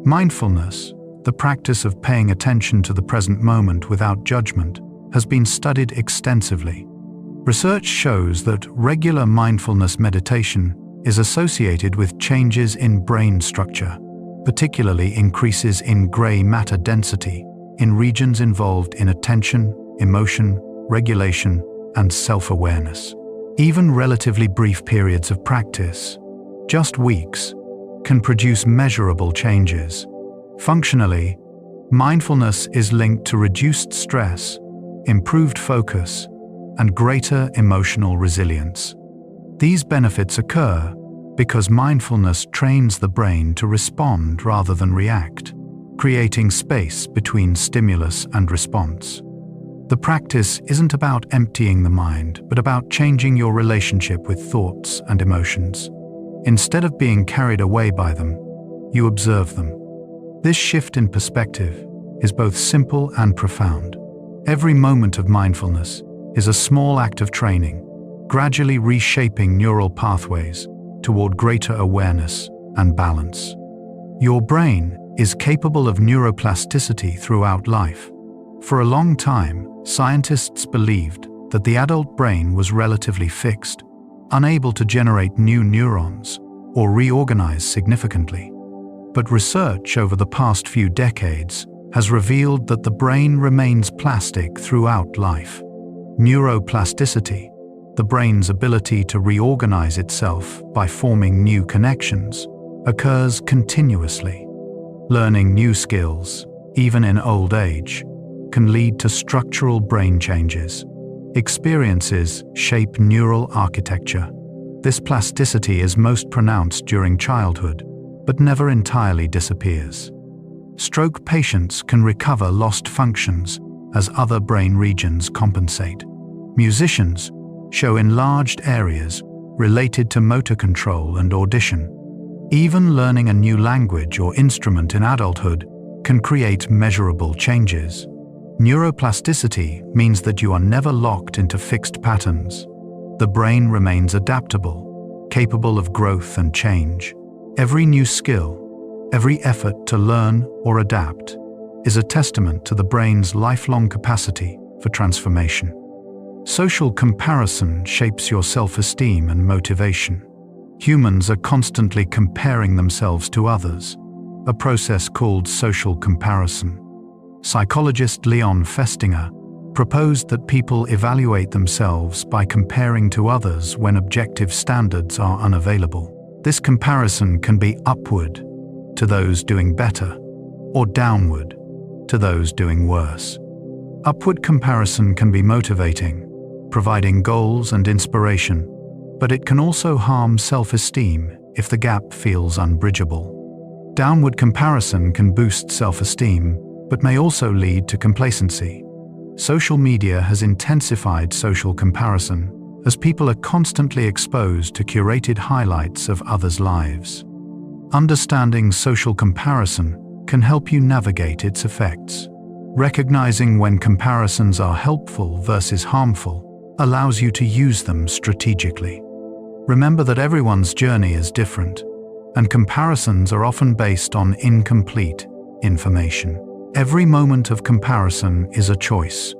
Mindfulness, the practice of paying attention to the present moment without judgment, has been studied extensively. Research shows that regular mindfulness meditation is associated with changes in brain structure, particularly increases in gray matter density in regions involved in attention, emotion, regulation, and self-awareness. Even relatively brief periods of practice, just weeks, can produce measurable changes. Functionally, mindfulness is linked to reduced stress, improved focus, and greater emotional resilience. These benefits occur because mindfulness trains the brain to respond rather than react, creating space between stimulus and response. The practice isn't about emptying the mind, but about changing your relationship with thoughts and emotions. Instead of being carried away by them, you observe them. This shift in perspective is both simple and profound. Every moment of mindfulness is a small act of training, gradually reshaping neural pathways toward greater awareness and balance. Your brain is capable of neuroplasticity throughout life. For a long time, scientists believed that the adult brain was relatively fixed, unable to generate new neurons or reorganize significantly. But research over the past few decades has revealed that the brain remains plastic throughout life. Neuroplasticity, the brain's ability to reorganize itself by forming new connections, occurs continuously. Learning new skills, even in old age, can lead to structural brain changes. Experiences shape neural architecture. This plasticity is most pronounced during childhood, but never entirely disappears. Stroke patients can recover lost functions as other brain regions compensate. Musicians show enlarged areas related to motor control and audition. Even learning a new language or instrument in adulthood can create measurable changes. Neuroplasticity means that you are never locked into fixed patterns. The brain remains adaptable, capable of growth and change. Every new skill, Every effort to learn or adapt is a testament to the brain's lifelong capacity for transformation. Social comparison shapes your self-esteem and motivation. Humans are constantly comparing themselves to others, a process called social comparison. Psychologist Leon Festinger proposed that people evaluate themselves by comparing to others when objective standards are unavailable. This comparison can be upward to those doing better, or downward to those doing worse. Upward comparison can be motivating, providing goals and inspiration, but it can also harm self-esteem if the gap feels unbridgeable. Downward comparison can boost self-esteem, but may also lead to complacency. Social media has intensified social comparison as people are constantly exposed to curated highlights of others' lives. Understanding social comparison can help you navigate its effects. Recognizing when comparisons are helpful versus harmful allows you to use them strategically. Remember that everyone's journey is different, and comparisons are often based on incomplete information. Every moment of comparison is a choice,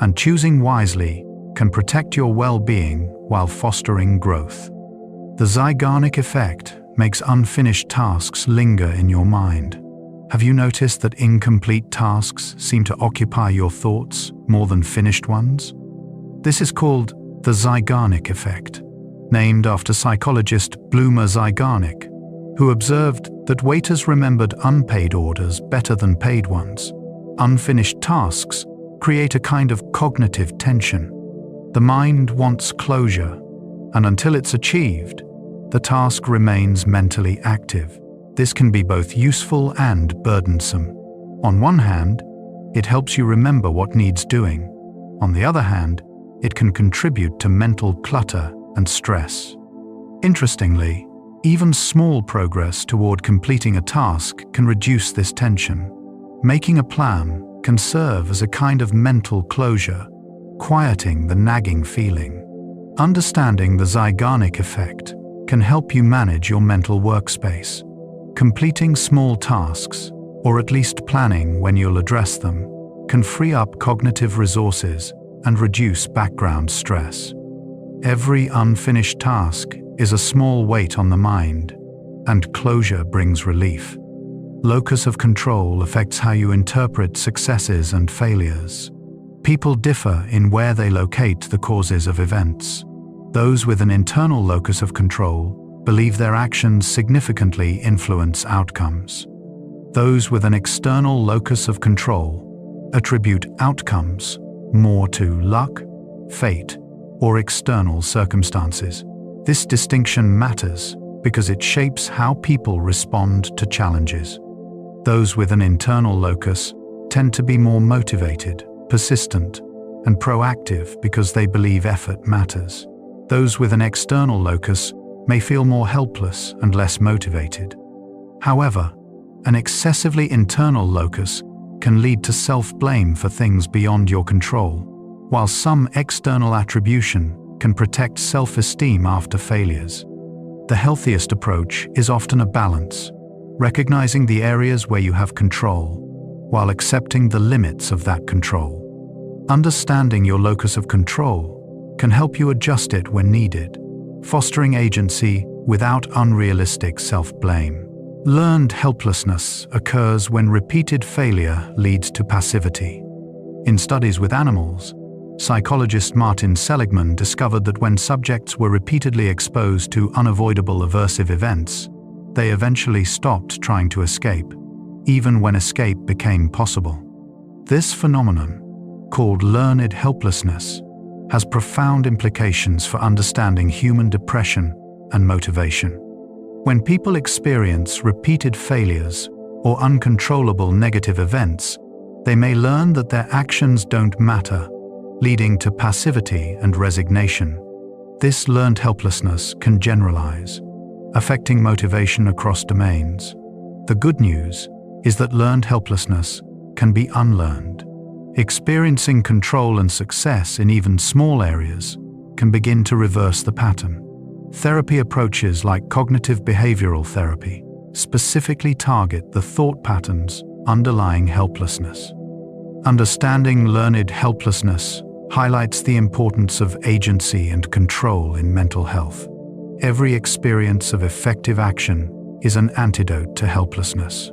and choosing wisely can protect your well-being while fostering growth. The Zeigarnik effect makes unfinished tasks linger in your mind. Have you noticed that incomplete tasks seem to occupy your thoughts more than finished ones? This is called the Zeigarnik effect, named after psychologist Bloomer Zeigarnik, who observed that waiters remembered unpaid orders better than paid ones. Unfinished tasks create a kind of cognitive tension. The mind wants closure, and until it's achieved, the task remains mentally active. This can be both useful and burdensome. On one hand, it helps you remember what needs doing. On the other hand, it can contribute to mental clutter and stress. Interestingly, even small progress toward completing a task can reduce this tension. Making a plan can serve as a kind of mental closure, quieting the nagging feeling. Understanding the Zeigarnik effect can help you manage your mental workspace. Completing small tasks, or at least planning when you'll address them, can free up cognitive resources and reduce background stress. Every unfinished task is a small weight on the mind, and closure brings relief. Locus of control affects how you interpret successes and failures. People differ in where they locate the causes of events. Those with an internal locus of control believe their actions significantly influence outcomes. Those with an external locus of control attribute outcomes more to luck, fate, or external circumstances. This distinction matters because it shapes how people respond to challenges. Those with an internal locus tend to be more motivated, persistent, and proactive because they believe effort matters. Those with an external locus may feel more helpless and less motivated. However, an excessively internal locus can lead to self-blame for things beyond your control, while some external attribution can protect self-esteem after failures. The healthiest approach is often a balance, recognizing the areas where you have control, while accepting the limits of that control. Understanding your locus of control can help you adjust it when needed, fostering agency without unrealistic self-blame. Learned helplessness occurs when repeated failure leads to passivity. In studies with animals, psychologist Martin Seligman discovered that when subjects were repeatedly exposed to unavoidable aversive events, they eventually stopped trying to escape, even when escape became possible. This phenomenon, called learned helplessness, has profound implications for understanding human depression and motivation. When people experience repeated failures or uncontrollable negative events, they may learn that their actions don't matter, leading to passivity and resignation. This learned helplessness can generalize, affecting motivation across domains. The good news is that learned helplessness can be unlearned. Experiencing control and success in even small areas can begin to reverse the pattern. Therapy approaches like cognitive behavioral therapy, specifically target the thought patterns underlying helplessness. Understanding learned helplessness highlights the importance of agency and control in mental health. Every experience of effective action is an antidote to helplessness,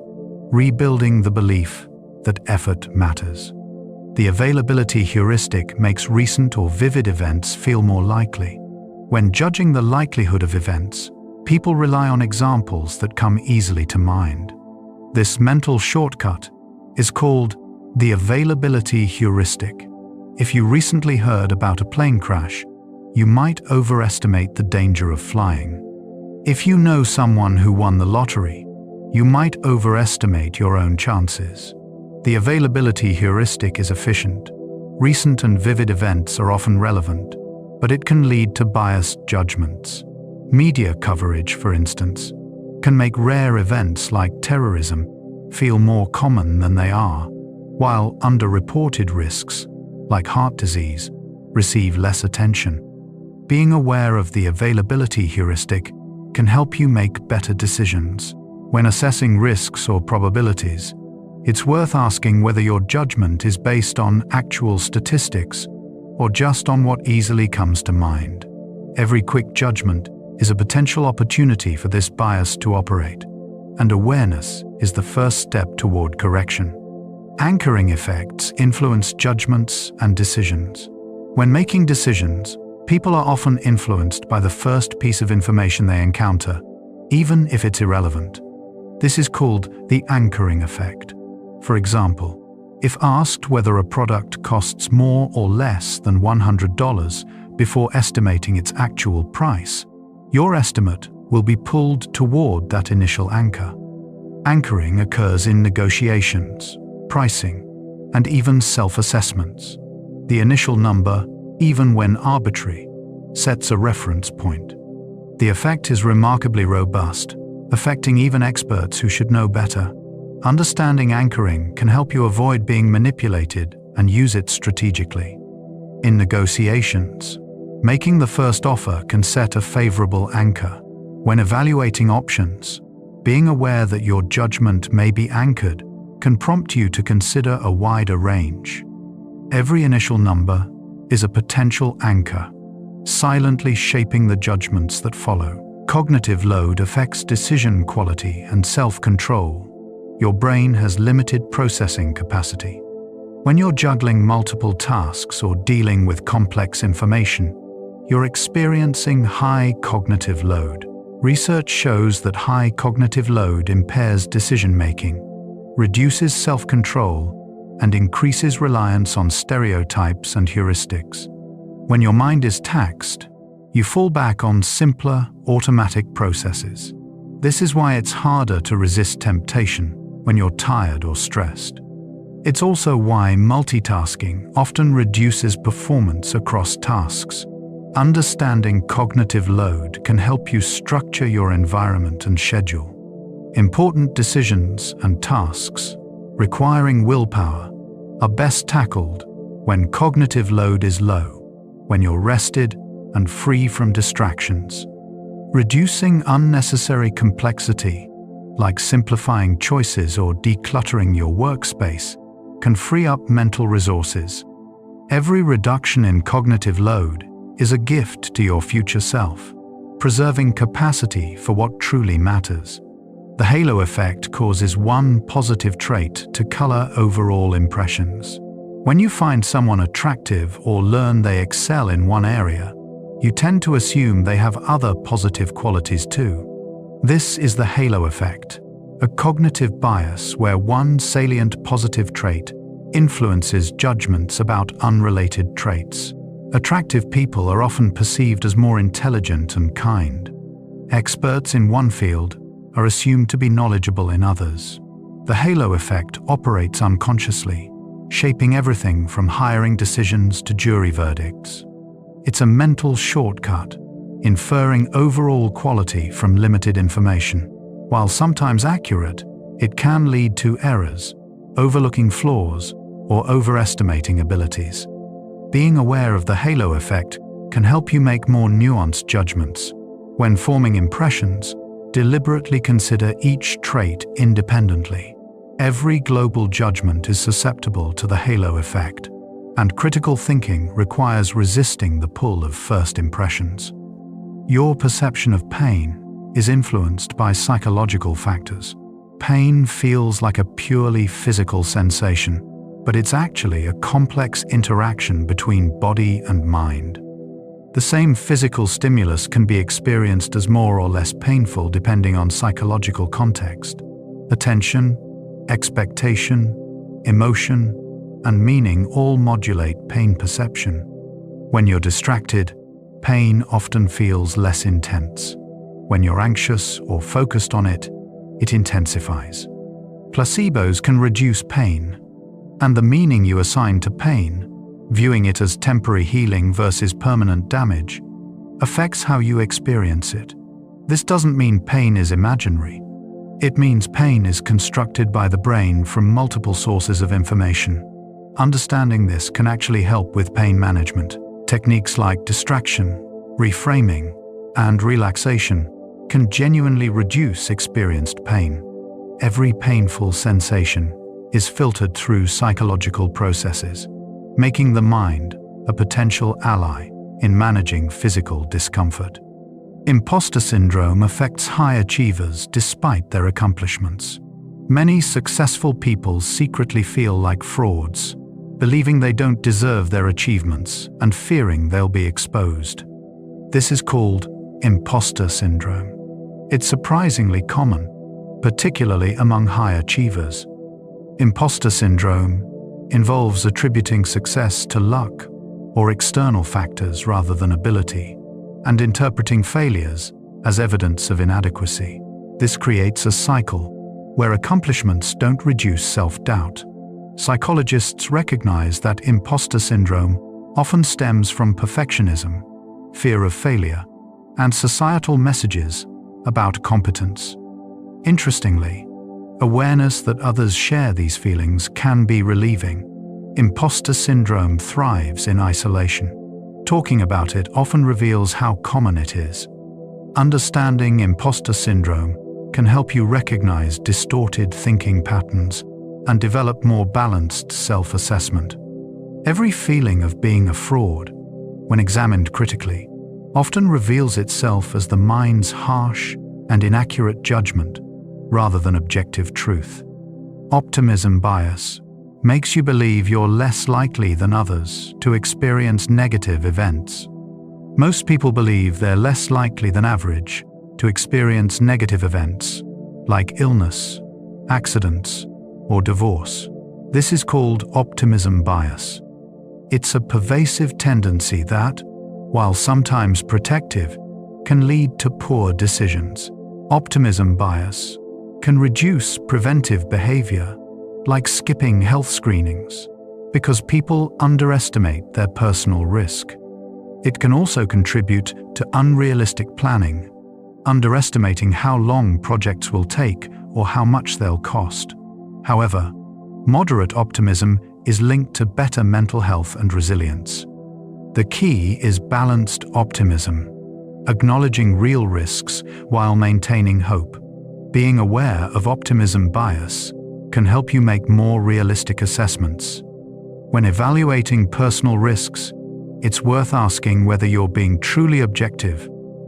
rebuilding the belief that effort matters. The availability heuristic makes recent or vivid events feel more likely. When judging the likelihood of events, people rely on examples that come easily to mind. This mental shortcut is called the availability heuristic. If you recently heard about a plane crash, you might overestimate the danger of flying. If you know someone who won the lottery, you might overestimate your own chances. The availability heuristic is efficient. Recent and vivid events are often relevant, but it can lead to biased judgments. Media coverage, for instance, can make rare events like terrorism feel more common than they are, while underreported risks, like heart disease, receive less attention. Being aware of the availability heuristic can help you make better decisions. When assessing risks or probabilities, it's worth asking whether your judgment is based on actual statistics or just on what easily comes to mind. Every quick judgment is a potential opportunity for this bias to operate, and awareness is the first step toward correction. Anchoring effects influence judgments and decisions. When making decisions, people are often influenced by the first piece of information they encounter, even if it's irrelevant. This is called the anchoring effect. For example, if asked whether a product costs more or less than $100 before estimating its actual price, your estimate will be pulled toward that initial anchor. Anchoring occurs in negotiations, pricing, and even self-assessments. The initial number, even when arbitrary, sets a reference point. The effect is remarkably robust, affecting even experts who should know better. Understanding anchoring can help you avoid being manipulated and use it strategically. In negotiations, making the first offer can set a favorable anchor. When evaluating options, being aware that your judgment may be anchored can prompt you to consider a wider range. Every initial number is a potential anchor, silently shaping the judgments that follow. Cognitive load affects decision quality and self-control. Your brain has limited processing capacity. When you're juggling multiple tasks or dealing with complex information, you're experiencing high cognitive load. Research shows that high cognitive load impairs decision-making, reduces self-control, and increases reliance on stereotypes and heuristics. When your mind is taxed, you fall back on simpler, automatic processes. This is why it's harder to resist temptation when you're tired or stressed. It's also why multitasking often reduces performance across tasks. Understanding cognitive load can help you structure your environment and schedule. Important decisions and tasks requiring willpower are best tackled when cognitive load is low, when you're rested and free from distractions. Reducing unnecessary complexity, like simplifying choices or decluttering your workspace, can free up mental resources. Every reduction in cognitive load is a gift to your future self, preserving capacity for what truly matters. The halo effect causes one positive trait to color overall impressions. When you find someone attractive or learn they excel in one area, you tend to assume they have other positive qualities too. This is the halo effect, a cognitive bias where one salient positive trait influences judgments about unrelated traits. Attractive people are often perceived as more intelligent and kind. Experts in one field are assumed to be knowledgeable in others. The halo effect operates unconsciously, shaping everything from hiring decisions to jury verdicts. It's a mental shortcut, inferring overall quality from limited information. While sometimes accurate, it can lead to errors, overlooking flaws, or overestimating abilities. Being aware of the halo effect can help you make more nuanced judgments. When forming impressions, deliberately consider each trait independently. Every global judgment is susceptible to the halo effect, and critical thinking requires resisting the pull of first impressions. Your perception of pain is influenced by psychological factors. Pain feels like a purely physical sensation, but it's actually a complex interaction between body and mind. The same physical stimulus can be experienced as more or less painful depending on psychological context. Attention, expectation, emotion, and meaning all modulate pain perception. When you're distracted, pain often feels less intense. When you're anxious or focused on it, it intensifies. Placebos can reduce pain, and the meaning you assign to pain, viewing it as temporary healing versus permanent damage, affects how you experience it. This doesn't mean pain is imaginary. It means pain is constructed by the brain from multiple sources of information. Understanding this can actually help with pain management. Techniques like distraction, reframing, and relaxation can genuinely reduce experienced pain. Every painful sensation is filtered through psychological processes, making the mind a potential ally in managing physical discomfort. Imposter syndrome affects high achievers despite their accomplishments. Many successful people secretly feel like frauds, believing they don't deserve their achievements and fearing they'll be exposed. This is called imposter syndrome. It's surprisingly common, particularly among high achievers. Imposter syndrome involves attributing success to luck or external factors rather than ability, and interpreting failures as evidence of inadequacy. This creates a cycle where accomplishments don't reduce self-doubt. Psychologists recognize that imposter syndrome often stems from perfectionism, fear of failure, and societal messages about competence. Interestingly, awareness that others share these feelings can be relieving. Imposter syndrome thrives in isolation. Talking about it often reveals how common it is. Understanding imposter syndrome can help you recognize distorted thinking patterns and develop more balanced self-assessment. Every feeling of being a fraud, when examined critically, often reveals itself as the mind's harsh and inaccurate judgment rather than objective truth. Optimism bias makes you believe you're less likely than others to experience negative events. Most people believe they're less likely than average to experience negative events like illness, accidents, or divorce. This is called optimism bias. It's a pervasive tendency that, while sometimes protective, can lead to poor decisions. Optimism bias can reduce preventive behavior, like skipping health screenings, because people underestimate their personal risk. It can also contribute to unrealistic planning, underestimating how long projects will take or how much they'll cost. However, moderate optimism is linked to better mental health and resilience. The key is balanced optimism, acknowledging real risks while maintaining hope. Being aware of optimism bias can help you make more realistic assessments. When evaluating personal risks, it's worth asking whether you're being truly objective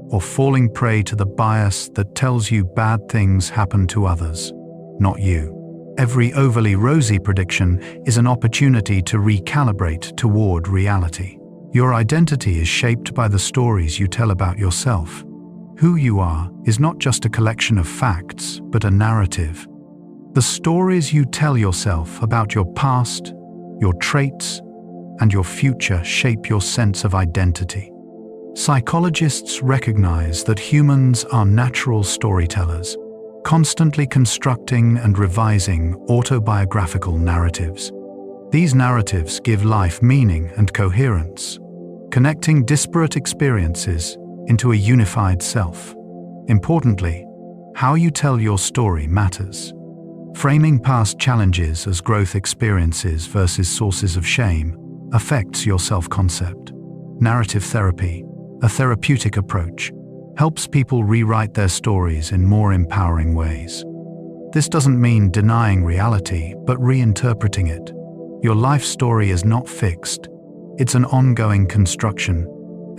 or falling prey to the bias that tells you bad things happen to others, not you. Every overly rosy prediction is an opportunity to recalibrate toward reality. Your identity is shaped by the stories you tell about yourself. Who you are is not just a collection of facts, but a narrative. The stories you tell yourself about your past, your traits, and your future shape your sense of identity. Psychologists recognize that humans are natural storytellers, constantly constructing and revising autobiographical narratives. These narratives give life meaning and coherence, connecting disparate experiences into a unified self. Importantly, how you tell your story matters. Framing past challenges as growth experiences versus sources of shame affects your self-concept. Narrative therapy, a therapeutic approach, helps people rewrite their stories in more empowering ways. This doesn't mean denying reality, but reinterpreting it. Your life story is not fixed. It's an ongoing construction,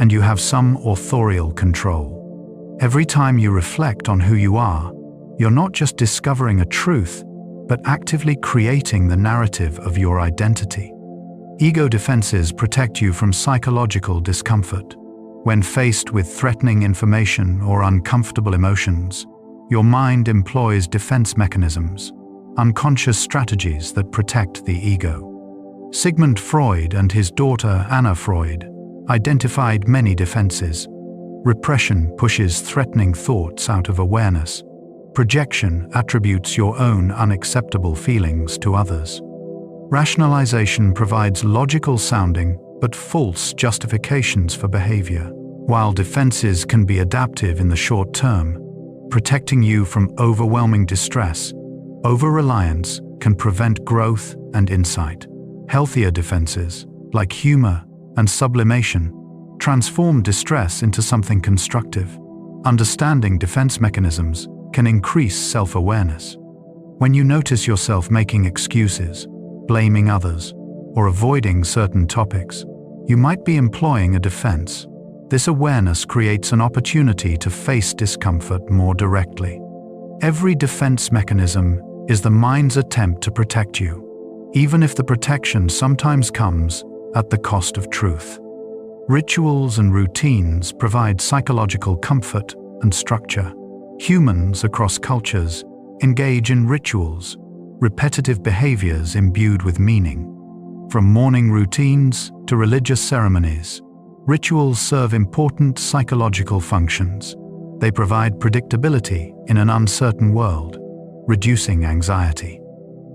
and you have some authorial control. Every time you reflect on who you are, you're not just discovering a truth, but actively creating the narrative of your identity. Ego defenses protect you from psychological discomfort. When faced with threatening information or uncomfortable emotions, your mind employs defense mechanisms, unconscious strategies that protect the ego. Sigmund Freud and his daughter Anna Freud identified many defenses. Repression pushes threatening thoughts out of awareness. Projection attributes your own unacceptable feelings to others. Rationalization provides logical sounding but false justifications for behavior. While defenses can be adaptive in the short term, protecting you from overwhelming distress, over-reliance can prevent growth and insight. Healthier defenses, like humor and sublimation, transform distress into something constructive. Understanding defense mechanisms can increase self-awareness. When you notice yourself making excuses, blaming others, or avoiding certain topics, you might be employing a defense. This awareness creates an opportunity to face discomfort more directly. Every defense mechanism is the mind's attempt to protect you, even if the protection sometimes comes at the cost of truth. Rituals and routines provide psychological comfort and structure. Humans across cultures engage in rituals, repetitive behaviors imbued with meaning. From morning routines to religious ceremonies, rituals serve important psychological functions. They provide predictability in an uncertain world, reducing anxiety.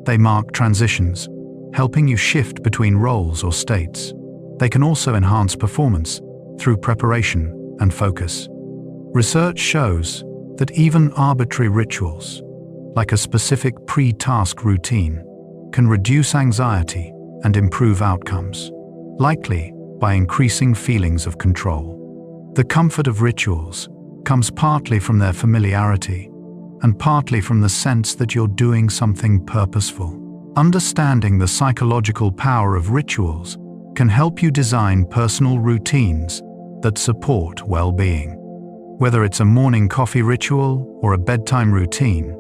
They mark transitions, helping you shift between roles or states. They can also enhance performance through preparation and focus. Research shows that even arbitrary rituals, like a specific pre-task routine, can reduce anxiety and improve outcomes, likely by increasing feelings of control. The comfort of rituals comes partly from their familiarity and partly from the sense that you're doing something purposeful. Understanding the psychological power of rituals can help you design personal routines that support well-being. Whether it's a morning coffee ritual or a bedtime routine,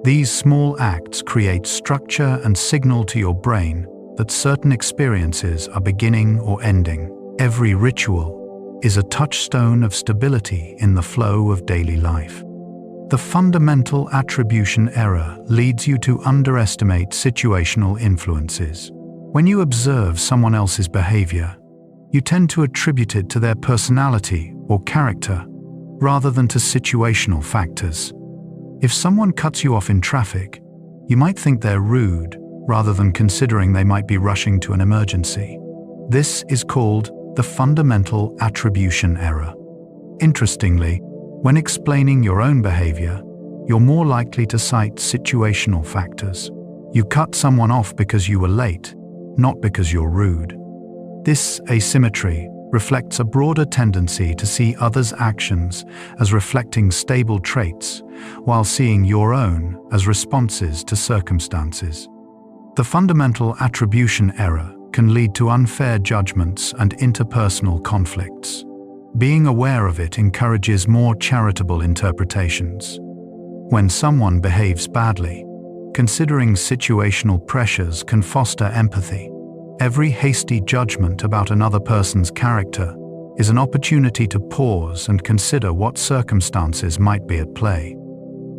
these small acts create structure and signal to your brain that certain experiences are beginning or ending. Every ritual is a touchstone of stability in the flow of daily life. The fundamental attribution error leads you to underestimate situational influences. When you observe someone else's behavior, you tend to attribute it to their personality or character rather than to situational factors. If someone cuts you off in traffic, you might think they're rude rather than considering they might be rushing to an emergency. This is called the fundamental attribution error. Interestingly, when explaining your own behavior, you're more likely to cite situational factors. You cut someone off because you were late, not because you're rude. This asymmetry reflects a broader tendency to see others' actions as reflecting stable traits, while seeing your own as responses to circumstances. The fundamental attribution error can lead to unfair judgments and interpersonal conflicts. Being aware of it encourages more charitable interpretations. When someone behaves badly, considering situational pressures can foster empathy. Every hasty judgment about another person's character is an opportunity to pause and consider what circumstances might be at play.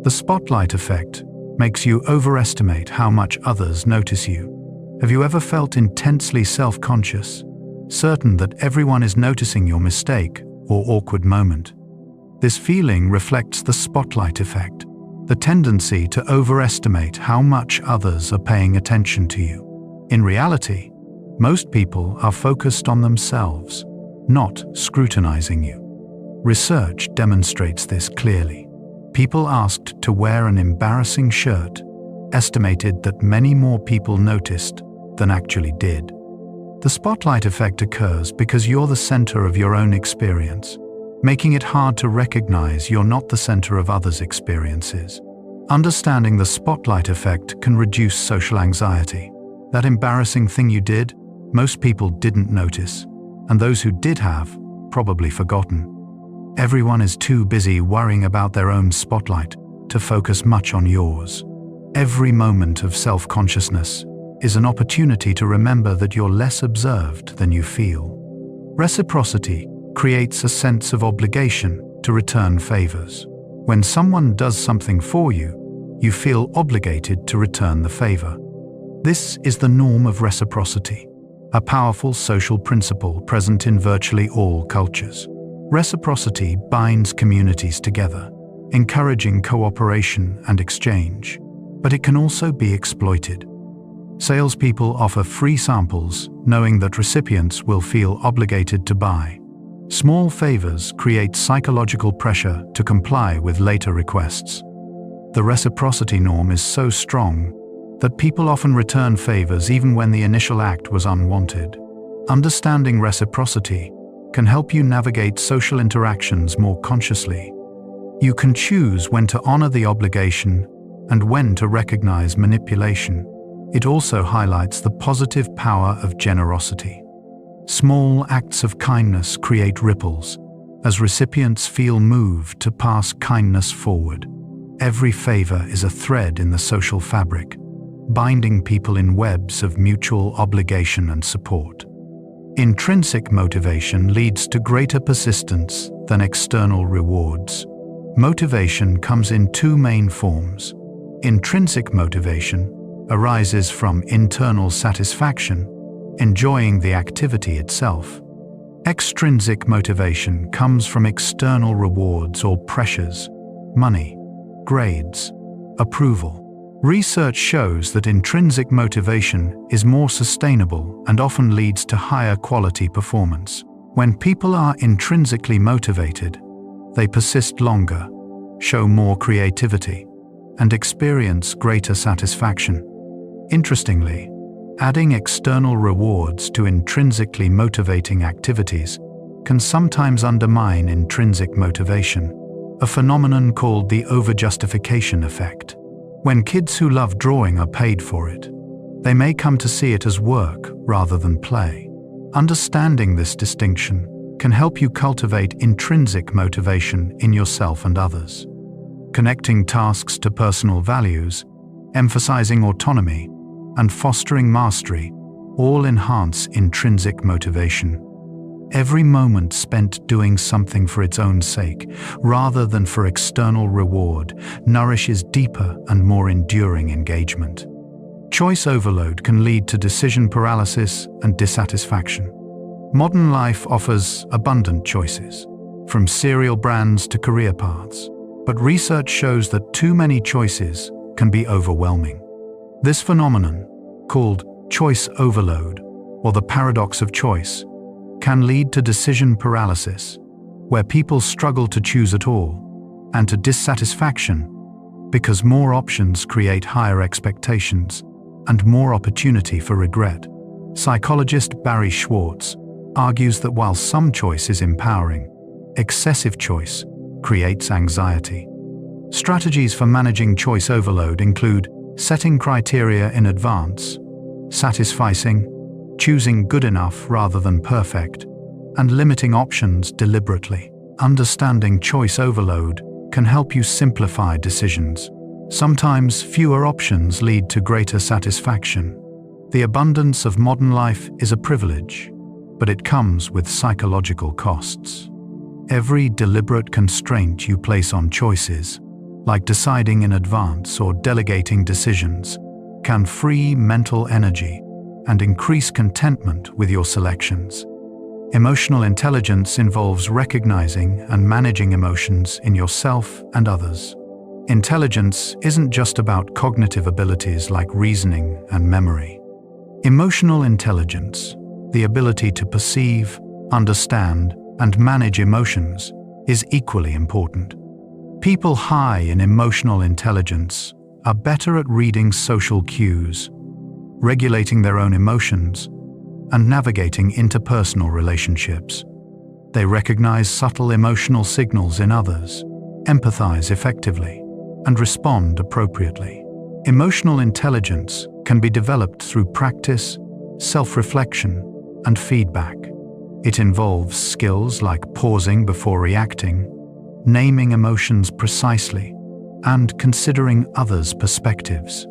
The spotlight effect makes you overestimate how much others notice you. Have you ever felt intensely self-conscious, certain that everyone is noticing your mistake or awkward moment? This feeling reflects the spotlight effect, the tendency to overestimate how much others are paying attention to you. In reality, most people are focused on themselves, not scrutinizing you. Research demonstrates this clearly. People asked to wear an embarrassing shirt estimated that many more people noticed than actually did. The spotlight effect occurs because you're the center of your own experience. making it hard to recognize you're not the center of others' experiences. Understanding the spotlight effect can reduce social anxiety. That embarrassing thing you did, most people didn't notice, and those who did have, probably forgotten. Everyone is too busy worrying about their own spotlight to focus much on yours. Every moment of self-consciousness is an opportunity to remember that you're less observed than you feel. Reciprocity creates a sense of obligation to return favors. When someone does something for you, you feel obligated to return the favor. This is the norm of reciprocity, a powerful social principle present in virtually all cultures. Reciprocity binds communities together, encouraging cooperation and exchange, but it can also be exploited. Salespeople offer free samples, knowing that recipients will feel obligated to buy. Small favors create psychological pressure to comply with later requests. The reciprocity norm is so strong that people often return favors even when the initial act was unwanted. Understanding reciprocity can help you navigate social interactions more consciously. You can choose when to honor the obligation and when to recognize manipulation. It also highlights the positive power of generosity. Small acts of kindness create ripples, as recipients feel moved to pass kindness forward. Every favor is a thread in the social fabric, binding people in webs of mutual obligation and support. Intrinsic motivation leads to greater persistence than external rewards. Motivation comes in two main forms. Intrinsic motivation arises from internal satisfaction, enjoying the activity itself. Extrinsic motivation comes from external rewards or pressures, money, grades, approval. Research shows that intrinsic motivation is more sustainable and often leads to higher quality performance. When people are intrinsically motivated, they persist longer, show more creativity, and experience greater satisfaction. Interestingly, adding external rewards to intrinsically motivating activities can sometimes undermine intrinsic motivation, a phenomenon called the overjustification effect. When kids who love drawing are paid for it, they may come to see it as work rather than play. Understanding this distinction can help you cultivate intrinsic motivation in yourself and others. Connecting tasks to personal values, emphasizing autonomy, and fostering mastery all enhance intrinsic motivation. Every moment spent doing something for its own sake, rather than for external reward, nourishes deeper and more enduring engagement. Choice overload can lead to decision paralysis and dissatisfaction. Modern life offers abundant choices, from cereal brands to career paths, but research shows that too many choices can be overwhelming. This phenomenon, called choice overload, or the paradox of choice, can lead to decision paralysis, where people struggle to choose at all, and to dissatisfaction, because more options create higher expectations and more opportunity for regret. Psychologist Barry Schwartz argues that while some choice is empowering, excessive choice creates anxiety. Strategies for managing choice overload include setting criteria in advance, satisficing, choosing good enough rather than perfect, and limiting options deliberately. Understanding choice overload can help you simplify decisions. Sometimes fewer options lead to greater satisfaction. The abundance of modern life is a privilege, but it comes with psychological costs. Every deliberate constraint you place on choices, like deciding in advance or delegating decisions, can free mental energy and increase contentment with your selections. Emotional intelligence involves recognizing and managing emotions in yourself and others. Intelligence isn't just about cognitive abilities like reasoning and memory. Emotional intelligence, the ability to perceive, understand, and manage emotions, is equally important. People high in emotional intelligence are better at reading social cues, regulating their own emotions, and navigating interpersonal relationships. They recognize subtle emotional signals in others, empathize effectively, and respond appropriately. Emotional intelligence can be developed through practice, self-reflection, and feedback. It involves skills like pausing before reacting, naming emotions precisely, and considering others' perspectives.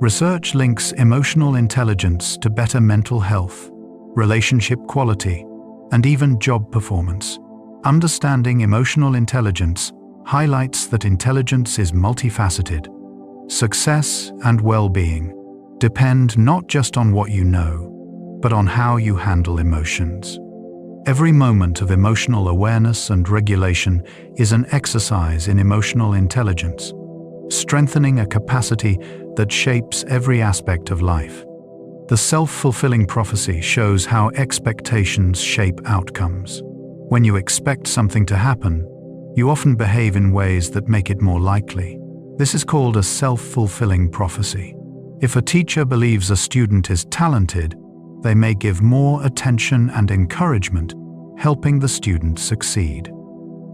Research links emotional intelligence to better mental health, relationship quality, and even job performance. Understanding emotional intelligence highlights that intelligence is multifaceted. Success and well-being depend not just on what you know, but on how you handle emotions. Every moment of emotional awareness and regulation is an exercise in emotional intelligence, strengthening a capacity that shapes every aspect of life. The self-fulfilling prophecy shows how expectations shape outcomes. When you expect something to happen, you often behave in ways that make it more likely. This is called a self-fulfilling prophecy. If a teacher believes a student is talented, they may give more attention and encouragement, helping the student succeed.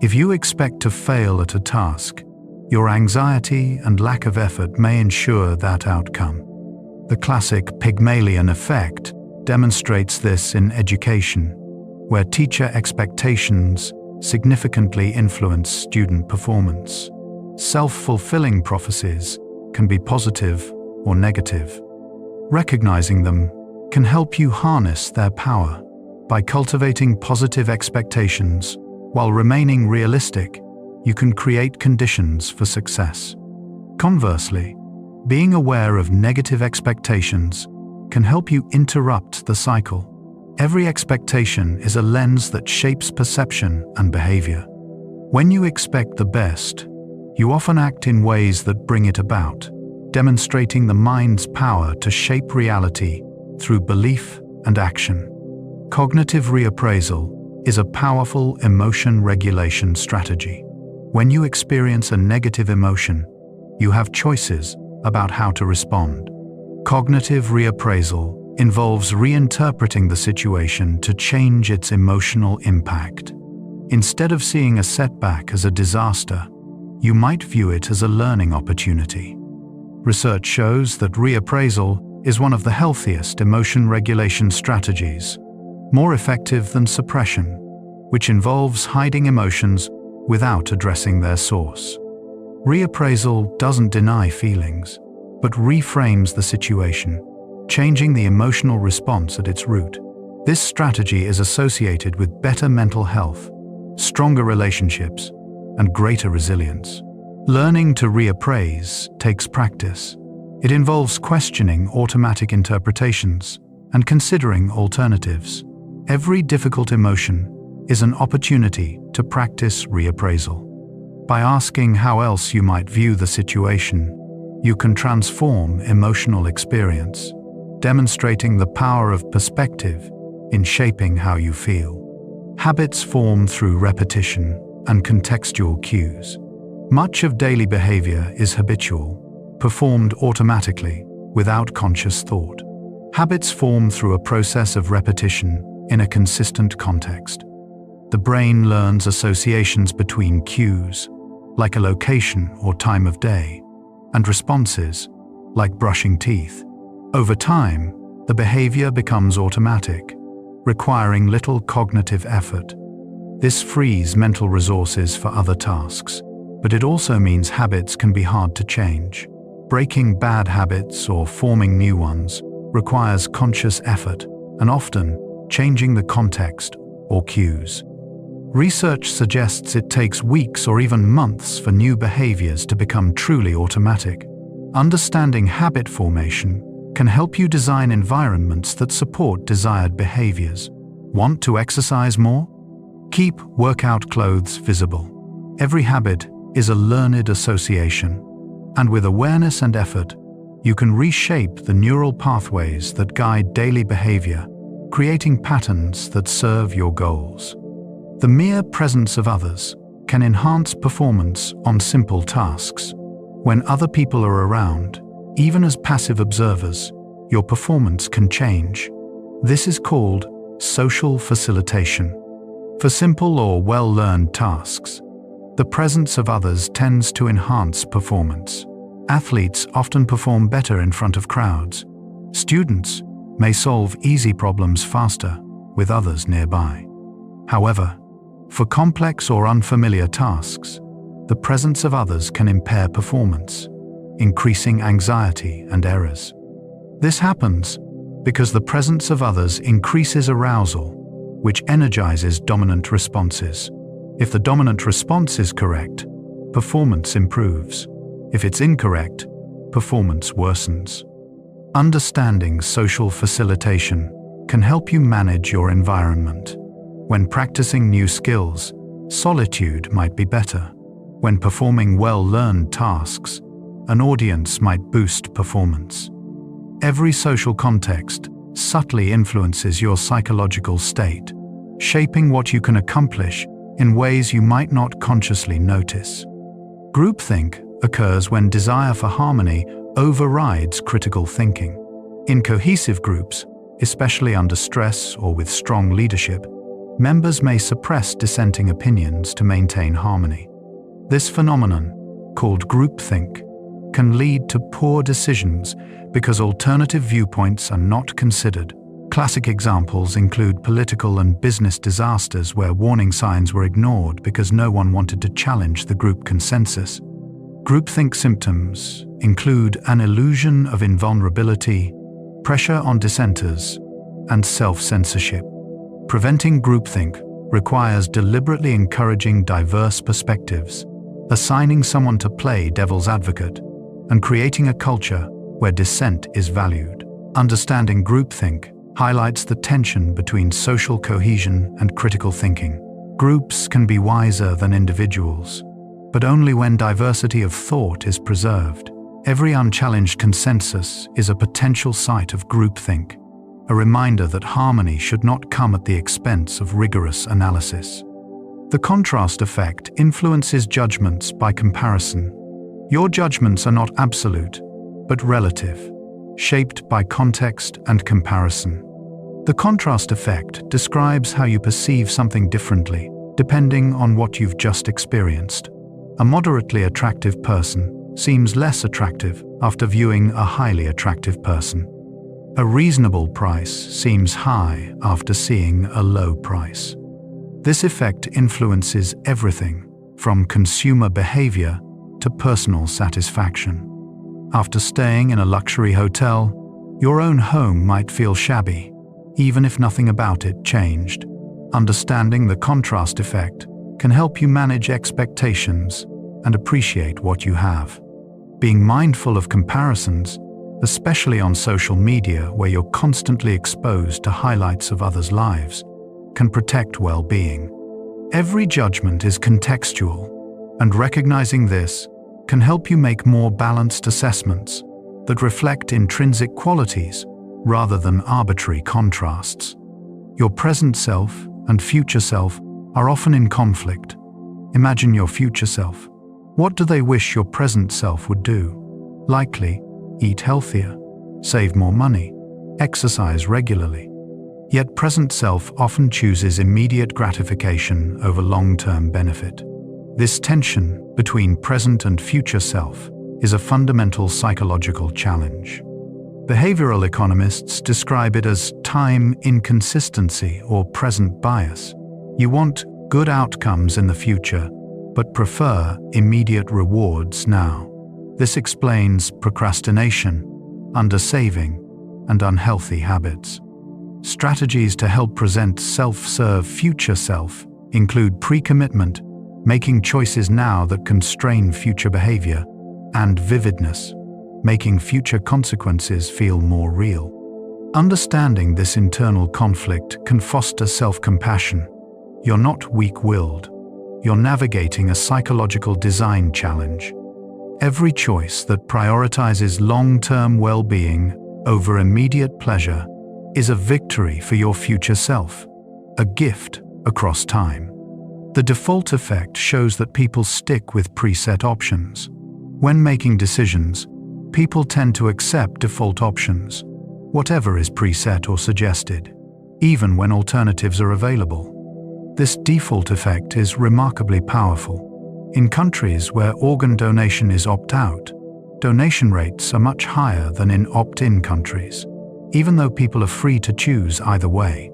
If you expect to fail at a task, your anxiety and lack of effort may ensure that outcome. The classic Pygmalion effect demonstrates this in education, where teacher expectations significantly influence student performance. Self-fulfilling prophecies can be positive or negative. Recognizing them can help you harness their power. By cultivating positive expectations while remaining realistic, you can create conditions for success. Conversely, being aware of negative expectations can help you interrupt the cycle. Every expectation is a lens that shapes perception and behavior. When you expect the best, you often act in ways that bring it about, demonstrating the mind's power to shape reality through belief and action. Cognitive reappraisal is a powerful emotion regulation strategy. When you experience a negative emotion, you have choices about how to respond. Cognitive reappraisal involves reinterpreting the situation to change its emotional impact. Instead of seeing a setback as a disaster, you might view it as a learning opportunity. Research shows that reappraisal is one of the healthiest emotion regulation strategies, more effective than suppression, which involves hiding emotions without addressing their source. Reappraisal doesn't deny feelings, but reframes the situation, changing the emotional response at its root. This strategy is associated with better mental health, stronger relationships, and greater resilience. Learning to reappraise takes practice. It involves questioning automatic interpretations and considering alternatives. Every difficult emotion is an opportunity to practice reappraisal. By asking how else you might view the situation, you can transform emotional experience, demonstrating the power of perspective in shaping how you feel. Habits form through repetition and contextual cues. Much of daily behavior is habitual, performed automatically, without conscious thought. Habits form through a process of repetition in a consistent context. The brain learns associations between cues, like a location or time of day, and responses, like brushing teeth. Over time, the behavior becomes automatic, requiring little cognitive effort. This frees mental resources for other tasks, but it also means habits can be hard to change. Breaking bad habits or forming new ones requires conscious effort and often changing the context or cues. Research suggests it takes weeks or even months for new behaviors to become truly automatic. Understanding habit formation can help you design environments that support desired behaviors. Want to exercise more? Keep workout clothes visible. Every habit is a learned association, and with awareness and effort, you can reshape the neural pathways that guide daily behavior, creating patterns that serve your goals. The mere presence of others can enhance performance on simple tasks. When other people are around, even as passive observers, your performance can change. This is called social facilitation. For simple or well-learned tasks, the presence of others tends to enhance performance. Athletes often perform better in front of crowds. Students may solve easy problems faster with others nearby. However, for complex or unfamiliar tasks, the presence of others can impair performance, increasing anxiety and errors. This happens because the presence of others increases arousal, which energizes dominant responses. If the dominant response is correct, performance improves. If it's incorrect, performance worsens. Understanding social facilitation can help you manage your environment. When practicing new skills, solitude might be better. When performing well-learned tasks, an audience might boost performance. Every social context subtly influences your psychological state, shaping what you can accomplish in ways you might not consciously notice. Groupthink occurs when desire for harmony overrides critical thinking. In cohesive groups, especially under stress or with strong leadership, members may suppress dissenting opinions to maintain harmony. This phenomenon, called groupthink, can lead to poor decisions because alternative viewpoints are not considered. Classic examples include political and business disasters where warning signs were ignored because no one wanted to challenge the group consensus. Groupthink symptoms include an illusion of invulnerability, pressure on dissenters, and self-censorship. Preventing groupthink requires deliberately encouraging diverse perspectives, assigning someone to play devil's advocate, and creating a culture where dissent is valued. Understanding groupthink highlights the tension between social cohesion and critical thinking. Groups can be wiser than individuals, but only when diversity of thought is preserved. Every unchallenged consensus is a potential site of groupthink, a reminder that harmony should not come at the expense of rigorous analysis. The contrast effect influences judgments by comparison. Your judgments are not absolute, but relative, shaped by context and comparison. The contrast effect describes how you perceive something differently, depending on what you've just experienced. A moderately attractive person seems less attractive after viewing a highly attractive person. A reasonable price seems high after seeing a low price. This effect influences everything from consumer behavior to personal satisfaction. After staying in a luxury hotel, your own home might feel shabby, even if nothing about it changed. Understanding the contrast effect can help you manage expectations and appreciate what you have. Being mindful of comparisons, especially on social media where you're constantly exposed to highlights of others' lives, can protect well-being. Every judgment is contextual, and recognizing this can help you make more balanced assessments that reflect intrinsic qualities rather than arbitrary contrasts. Your present self and future self are often in conflict. Imagine your future self. What do they wish your present self would do? Likely, eat healthier, save more money, exercise regularly. Yet present self often chooses immediate gratification over long-term benefit. This tension between present and future self is a fundamental psychological challenge. Behavioral economists describe it as time inconsistency or present bias. You want good outcomes in the future, but prefer immediate rewards now. This explains procrastination, undersaving, and unhealthy habits. Strategies to help present self-serve future self include pre-commitment, making choices now that constrain future behavior, and vividness, making future consequences feel more real. Understanding this internal conflict can foster self-compassion. You're not weak-willed. You're navigating a psychological design challenge. Every choice that prioritizes long-term well-being over immediate pleasure is a victory for your future self, a gift across time. The default effect shows that people stick with preset options. When making decisions, people tend to accept default options, whatever is preset or suggested, even when alternatives are available. This default effect is remarkably powerful. In countries where organ donation is opt-out, donation rates are much higher than in opt-in countries, even though people are free to choose either way.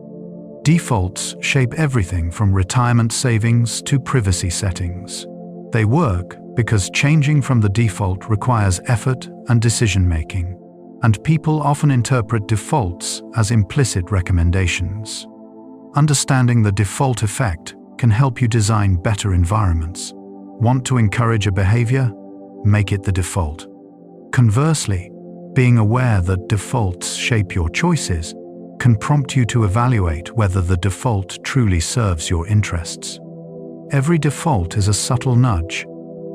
Defaults shape everything from retirement savings to privacy settings. They work because changing from the default requires effort and decision-making, and people often interpret defaults as implicit recommendations. Understanding the default effect can help you design better environments. Want to encourage a behavior? Make it the default. Conversely, being aware that defaults shape your choices can prompt you to evaluate whether the default truly serves your interests. Every default is a subtle nudge,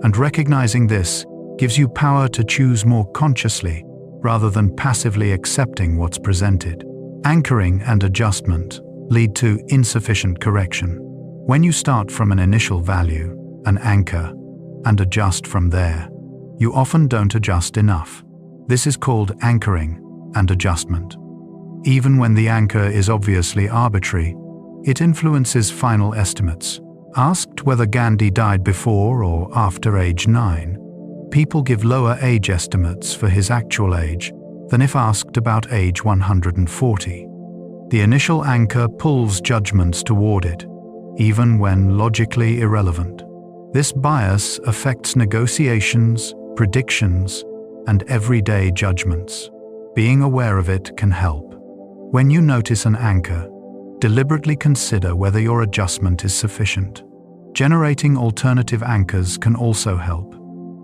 and recognizing this gives you power to choose more consciously rather than passively accepting what's presented. Anchoring and adjustment lead to insufficient correction. When you start from an initial value, an anchor, and adjust from there, you often don't adjust enough. This is called anchoring and adjustment. Even when the anchor is obviously arbitrary, it influences final estimates. Asked whether Gandhi died before or after age 9, people give lower age estimates for his actual age than if asked about age 140. The initial anchor pulls judgments toward it, even when logically irrelevant. This bias affects negotiations, predictions, and everyday judgments. Being aware of it can help. When you notice an anchor, deliberately consider whether your adjustment is sufficient. Generating alternative anchors can also help,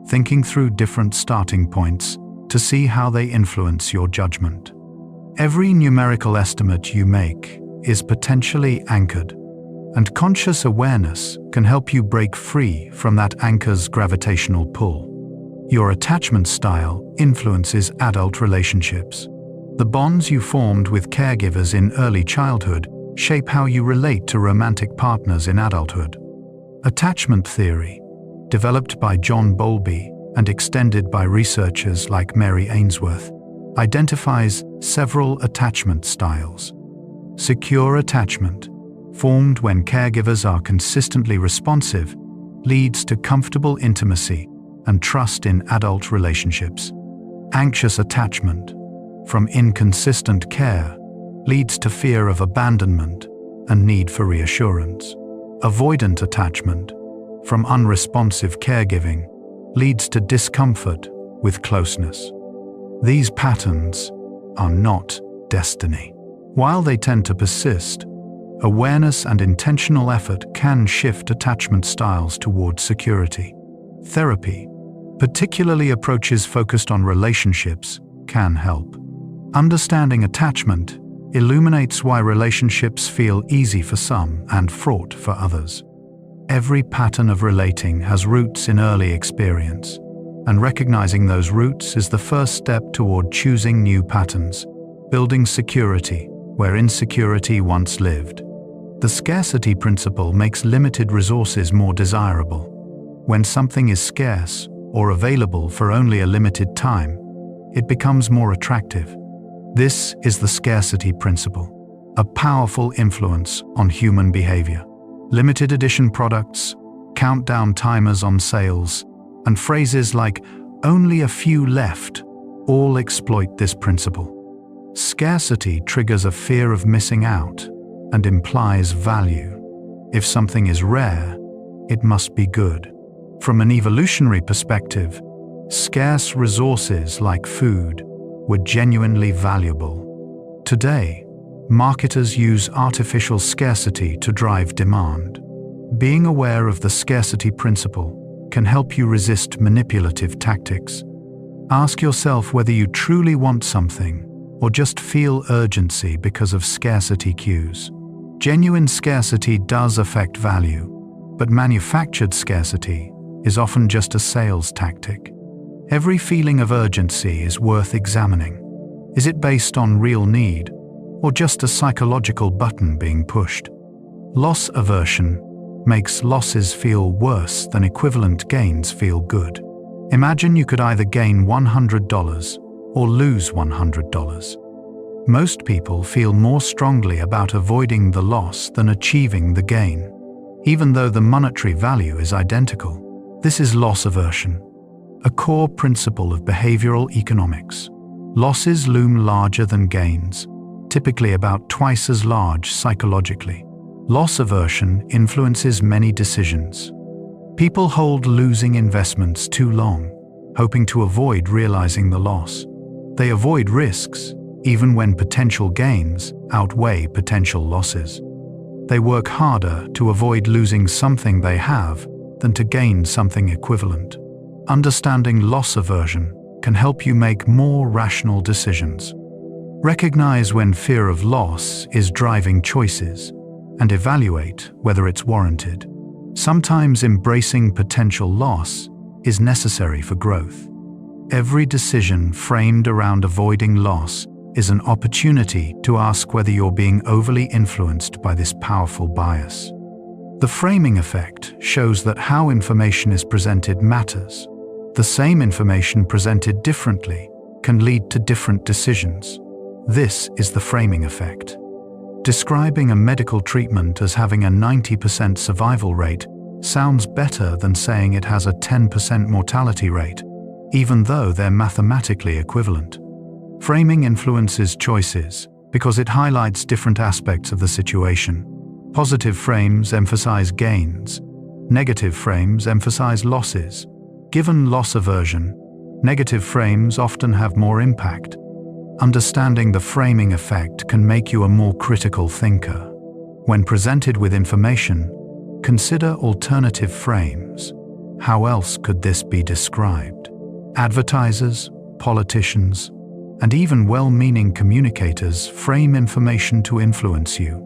thinking through different starting points to see how they influence your judgment. Every numerical estimate you make is potentially anchored, and conscious awareness can help you break free from that anchor's gravitational pull. Your attachment style influences adult relationships. The bonds you formed with caregivers in early childhood shape how you relate to romantic partners in adulthood. Attachment theory, developed by John Bowlby and extended by researchers like Mary Ainsworth, identifies several attachment styles. Secure attachment, formed when caregivers are consistently responsive, leads to comfortable intimacy and trust in adult relationships. Anxious attachment, from inconsistent care, leads to fear of abandonment and need for reassurance. Avoidant attachment, from unresponsive caregiving, leads to discomfort with closeness. These patterns are not destiny. While they tend to persist, awareness and intentional effort can shift attachment styles toward security. Therapy, particularly approaches focused on relationships, can help. Understanding attachment illuminates why relationships feel easy for some and fraught for others. Every pattern of relating has roots in early experience, and recognizing those roots is the first step toward choosing new patterns, building security where insecurity once lived. The scarcity principle makes limited resources more desirable. When something is scarce or available for only a limited time, it becomes more attractive. This is the scarcity principle, a powerful influence on human behavior. Limited edition products, countdown timers on sales, and phrases like "only a few left" all exploit this principle. Scarcity triggers a fear of missing out and implies value. If something is rare, it must be good. From an evolutionary perspective, scarce resources like food were genuinely valuable. Today, marketers use artificial scarcity to drive demand. Being aware of the scarcity principle can help you resist manipulative tactics. Ask yourself whether you truly want something or just feel urgency because of scarcity cues. Genuine scarcity does affect value, but manufactured scarcity is often just a sales tactic. Every feeling of urgency is worth examining. Is it based on real need, or just a psychological button being pushed? Loss aversion makes losses feel worse than equivalent gains feel good. Imagine you could either gain $100 or lose $100. Most people feel more strongly about avoiding the loss than achieving the gain, even though the monetary value is identical. This is loss aversion, a core principle of behavioral economics. Losses loom larger than gains, typically about twice as large psychologically. Loss aversion influences many decisions. People hold losing investments too long, hoping to avoid realizing the loss. They avoid risks, even when potential gains outweigh potential losses. They work harder to avoid losing something they have than to gain something equivalent. Understanding loss aversion can help you make more rational decisions. Recognize when fear of loss is driving choices and evaluate whether it's warranted. Sometimes embracing potential loss is necessary for growth. Every decision framed around avoiding loss is an opportunity to ask whether you're being overly influenced by this powerful bias. The framing effect shows that how information is presented matters. The same information presented differently can lead to different decisions. This is the framing effect. Describing a medical treatment as having a 90% survival rate sounds better than saying it has a 10% mortality rate, even though they're mathematically equivalent. Framing influences choices because it highlights different aspects of the situation. Positive frames emphasize gains. Negative frames emphasize losses. Given loss aversion, negative frames often have more impact. Understanding the framing effect can make you a more critical thinker. When presented with information, consider alternative frames. How else could this be described? Advertisers, politicians, and even well-meaning communicators frame information to influence you.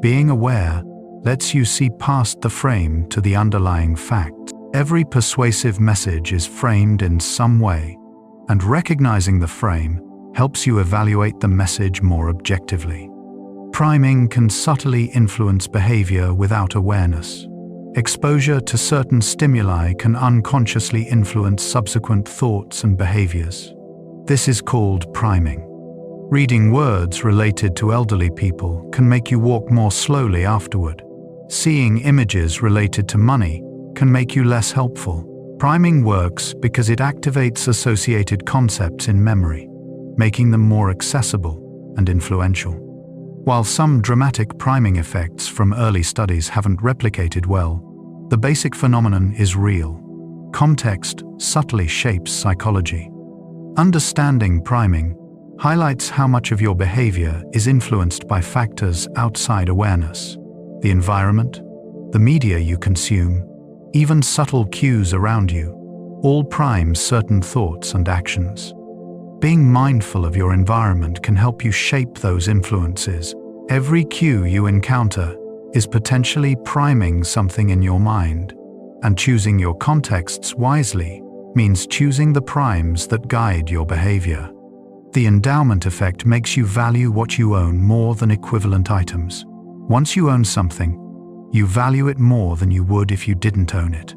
Being aware lets you see past the frame to the underlying fact. Every persuasive message is framed in some way, and recognizing the frame helps you evaluate the message more objectively. Priming can subtly influence behavior without awareness. Exposure to certain stimuli can unconsciously influence subsequent thoughts and behaviors. This is called priming. Reading words related to elderly people can make you walk more slowly afterward. Seeing images related to money can make you less helpful. Priming works because it activates associated concepts in memory, making them more accessible and influential. While some dramatic priming effects from early studies haven't replicated well, the basic phenomenon is real. Context subtly shapes psychology. Understanding priming highlights how much of your behavior is influenced by factors outside awareness. The environment, the media you consume, even subtle cues around you, all prime certain thoughts and actions. Being mindful of your environment can help you shape those influences. Every cue you encounter is potentially priming something in your mind, and choosing your contexts wisely means choosing the primes that guide your behavior. The endowment effect makes you value what you own more than equivalent items. Once you own something, you value it more than you would if you didn't own it.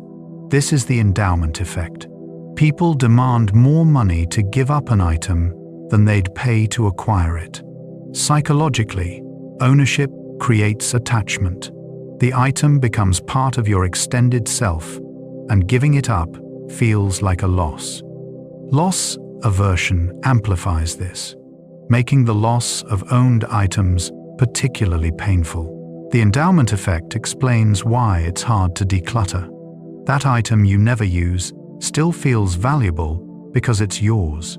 This is the endowment effect. People demand more money to give up an item than they'd pay to acquire it. Psychologically, ownership creates attachment. The item becomes part of your extended self, and giving it up feels like a loss. Loss aversion amplifies this, making the loss of owned items particularly painful. The endowment effect explains why it's hard to declutter. That item you never use still feels valuable because it's yours.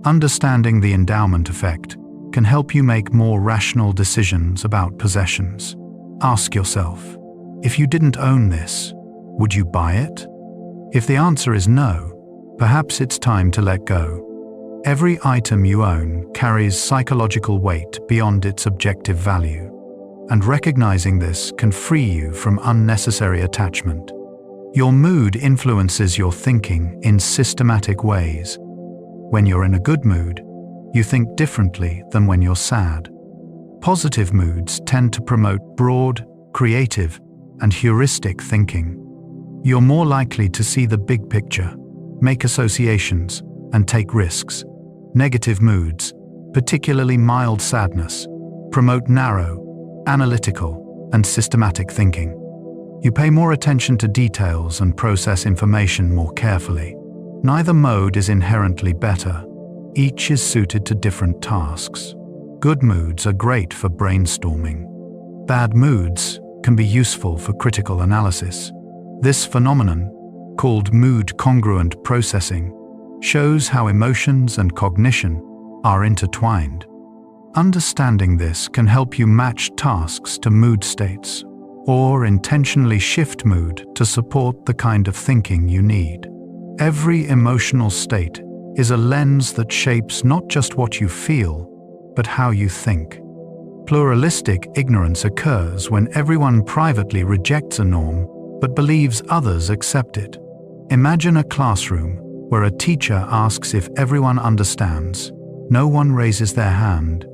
Understanding the endowment effect can help you make more rational decisions about possessions. Ask yourself, if you didn't own this, would you buy it? If the answer is no, perhaps it's time to let go. Every item you own carries psychological weight beyond its objective value, and recognizing this can free you from unnecessary attachment. Your mood influences your thinking in systematic ways. When you're in a good mood, you think differently than when you're sad. Positive moods tend to promote broad, creative, and heuristic thinking. You're more likely to see the big picture, make associations, and take risks. Negative moods particularly mild sadness, promote narrow, analytical, and systematic thinking. You pay more attention to details and process information more carefully. Neither mode is inherently better. Each is suited to different tasks. Good moods are great for brainstorming. Bad moods can be useful for critical analysis. This phenomenon, called mood-congruent processing, shows how emotions and cognition are intertwined. Understanding this can help you match tasks to mood states, or intentionally shift mood to support the kind of thinking you need. Every emotional state is a lens that shapes not just what you feel, but how you think. Pluralistic ignorance occurs when everyone privately rejects a norm but believes others accept it. Imagine a classroom where a teacher asks if everyone understands. No one raises their hand,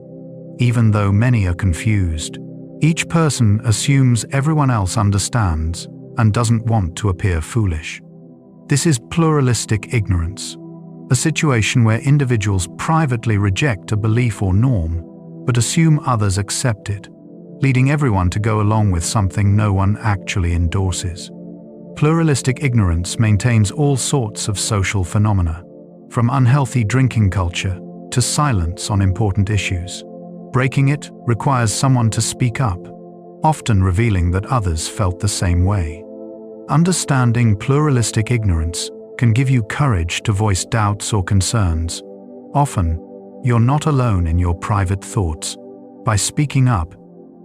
even though many are confused. Each person assumes everyone else understands and doesn't want to appear foolish. This is pluralistic ignorance, a situation where individuals privately reject a belief or norm, but assume others accept it, leading everyone to go along with something no one actually endorses. Pluralistic ignorance maintains all sorts of social phenomena, from unhealthy drinking culture to silence on important issues. Breaking it requires someone to speak up, often revealing that others felt the same way. Understanding pluralistic ignorance can give you courage to voice doubts or concerns. Often, you're not alone in your private thoughts. By speaking up,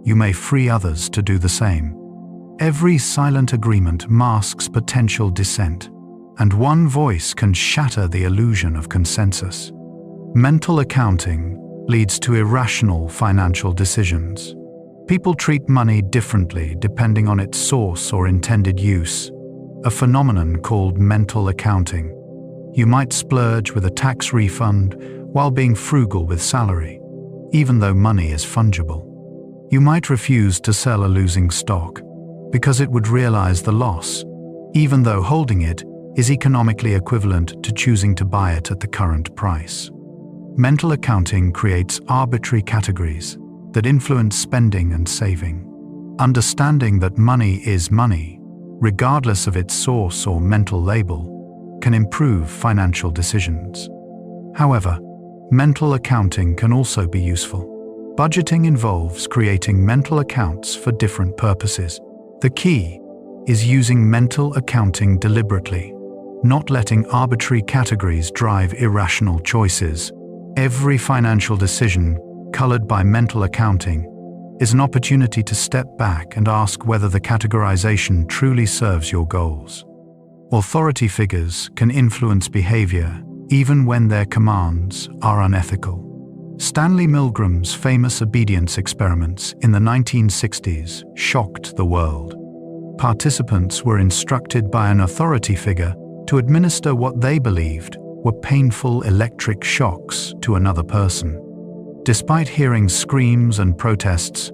you may free others to do the same. Every silent agreement masks potential dissent, and one voice can shatter the illusion of consensus. Mental accounting leads to irrational financial decisions. People treat money differently depending on its source or intended use, a phenomenon called mental accounting. You might splurge with a tax refund while being frugal with salary, even though money is fungible. You might refuse to sell a losing stock because it would realize the loss, even though holding it is economically equivalent to choosing to buy it at the current price. Mental accounting creates arbitrary categories that influence spending and saving. Understanding that money is money, regardless of its source or mental label, can improve financial decisions. However, mental accounting can also be useful. Budgeting involves creating mental accounts for different purposes. The key is using mental accounting deliberately, not letting arbitrary categories drive irrational choices. Every financial decision colored by mental accounting is an opportunity to step back and ask whether the categorization truly serves your goals. Authority figures can influence behavior even when their commands are unethical. Stanley Milgram's famous obedience experiments in the 1960s shocked the world. Participants were instructed by an authority figure to administer what they believed were painful electric shocks to another person. Despite hearing screams and protests,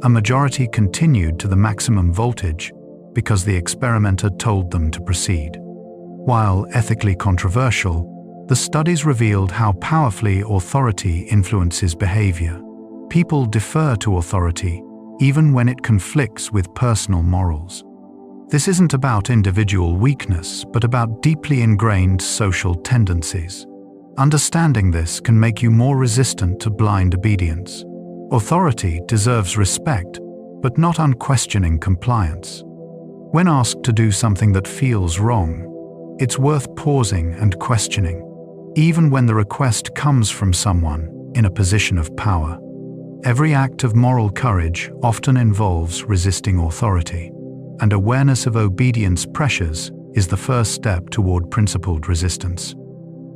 a majority continued to the maximum voltage because the experimenter told them to proceed. While ethically controversial, the studies revealed how powerfully authority influences behavior. People defer to authority even when it conflicts with personal morals. This isn't about individual weakness, but about deeply ingrained social tendencies. Understanding this can make you more resistant to blind obedience. Authority deserves respect, but not unquestioning compliance. When asked to do something that feels wrong, it's worth pausing and questioning, even when the request comes from someone in a position of power. Every act of moral courage often involves resisting authority, and awareness of obedience pressures is the first step toward principled resistance.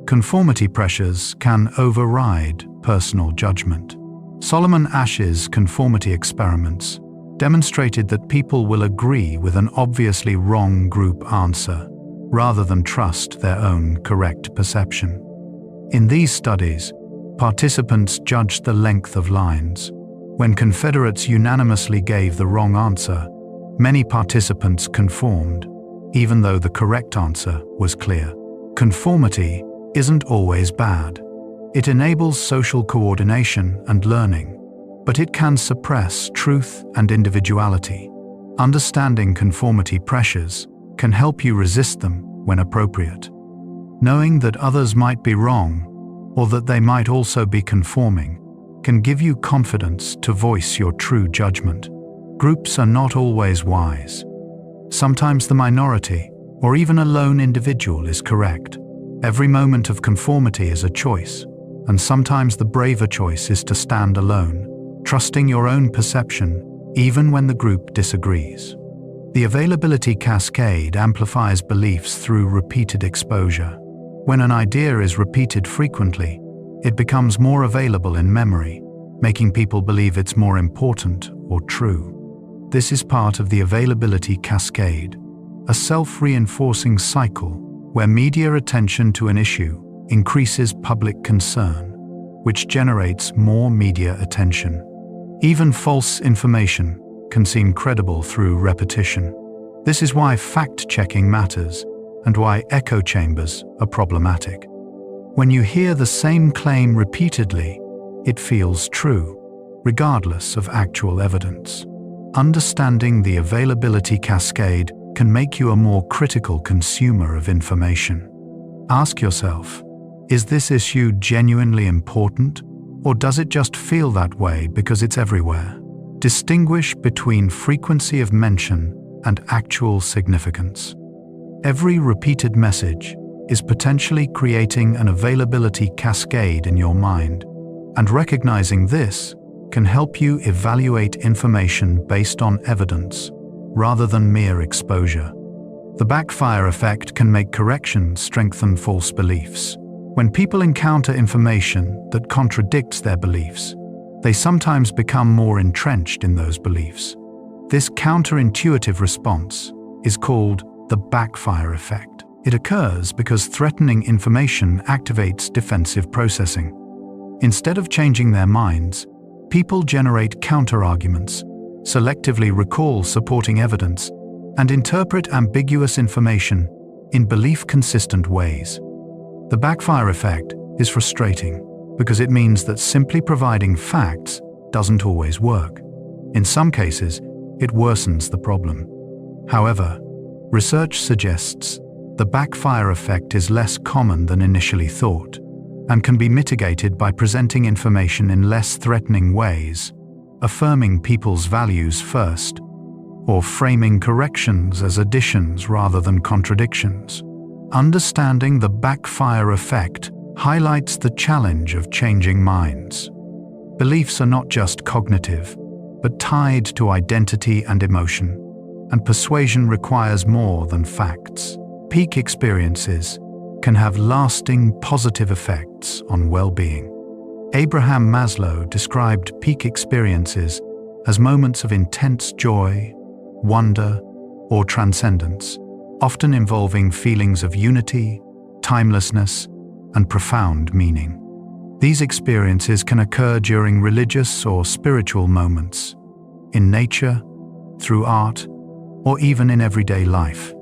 Conformity pressures can override personal judgment. Solomon Asch's conformity experiments demonstrated that people will agree with an obviously wrong group answer rather than trust their own correct perception. In these studies, participants judged the length of lines. When Confederates unanimously gave the wrong answer, many participants conformed, even though the correct answer was clear. Conformity isn't always bad. It enables social coordination and learning, but it can suppress truth and individuality. Understanding conformity pressures can help you resist them when appropriate. Knowing that others might be wrong, or that they might also be conforming, can give you confidence to voice your true judgment. Groups are not always wise. Sometimes the minority, or even a lone individual, is correct. Every moment of conformity is a choice, and sometimes the braver choice is to stand alone, trusting your own perception, even when the group disagrees. The availability cascade amplifies beliefs through repeated exposure. When an idea is repeated frequently, it becomes more available in memory, making people believe it's more important or true. This is part of the availability cascade, a self-reinforcing cycle where media attention to an issue increases public concern, which generates more media attention. Even false information can seem credible through repetition. This is why fact-checking matters and why echo chambers are problematic. When you hear the same claim repeatedly, it feels true, regardless of actual evidence. Understanding the availability cascade can make you a more critical consumer of information. Ask yourself, is this issue genuinely important, or does it just feel that way because it's everywhere? Distinguish between frequency of mention and actual significance. Every repeated message is potentially creating an availability cascade in your mind, and recognizing this can help you evaluate information based on evidence rather than mere exposure. The backfire effect can make correction strengthen false beliefs. When people encounter information that contradicts their beliefs, they sometimes become more entrenched in those beliefs. This counterintuitive response is called the backfire effect. It occurs because threatening information activates defensive processing. Instead of changing their minds, people generate counterarguments, selectively recall supporting evidence, and interpret ambiguous information in belief-consistent ways. The backfire effect is frustrating because it means that simply providing facts doesn't always work. In some cases, it worsens the problem. However, research suggests the backfire effect is less common than initially thought and can be mitigated by presenting information in less threatening ways, affirming people's values first, or framing corrections as additions rather than contradictions. Understanding the backfire effect highlights the challenge of changing minds. Beliefs are not just cognitive, but tied to identity and emotion, and persuasion requires more than facts. Peak experiences can have lasting positive effects on well-being. Abraham Maslow described peak experiences as moments of intense joy, wonder, or transcendence, often involving feelings of unity, timelessness, and profound meaning. These experiences can occur during religious or spiritual moments, in nature, through art, or even in everyday life.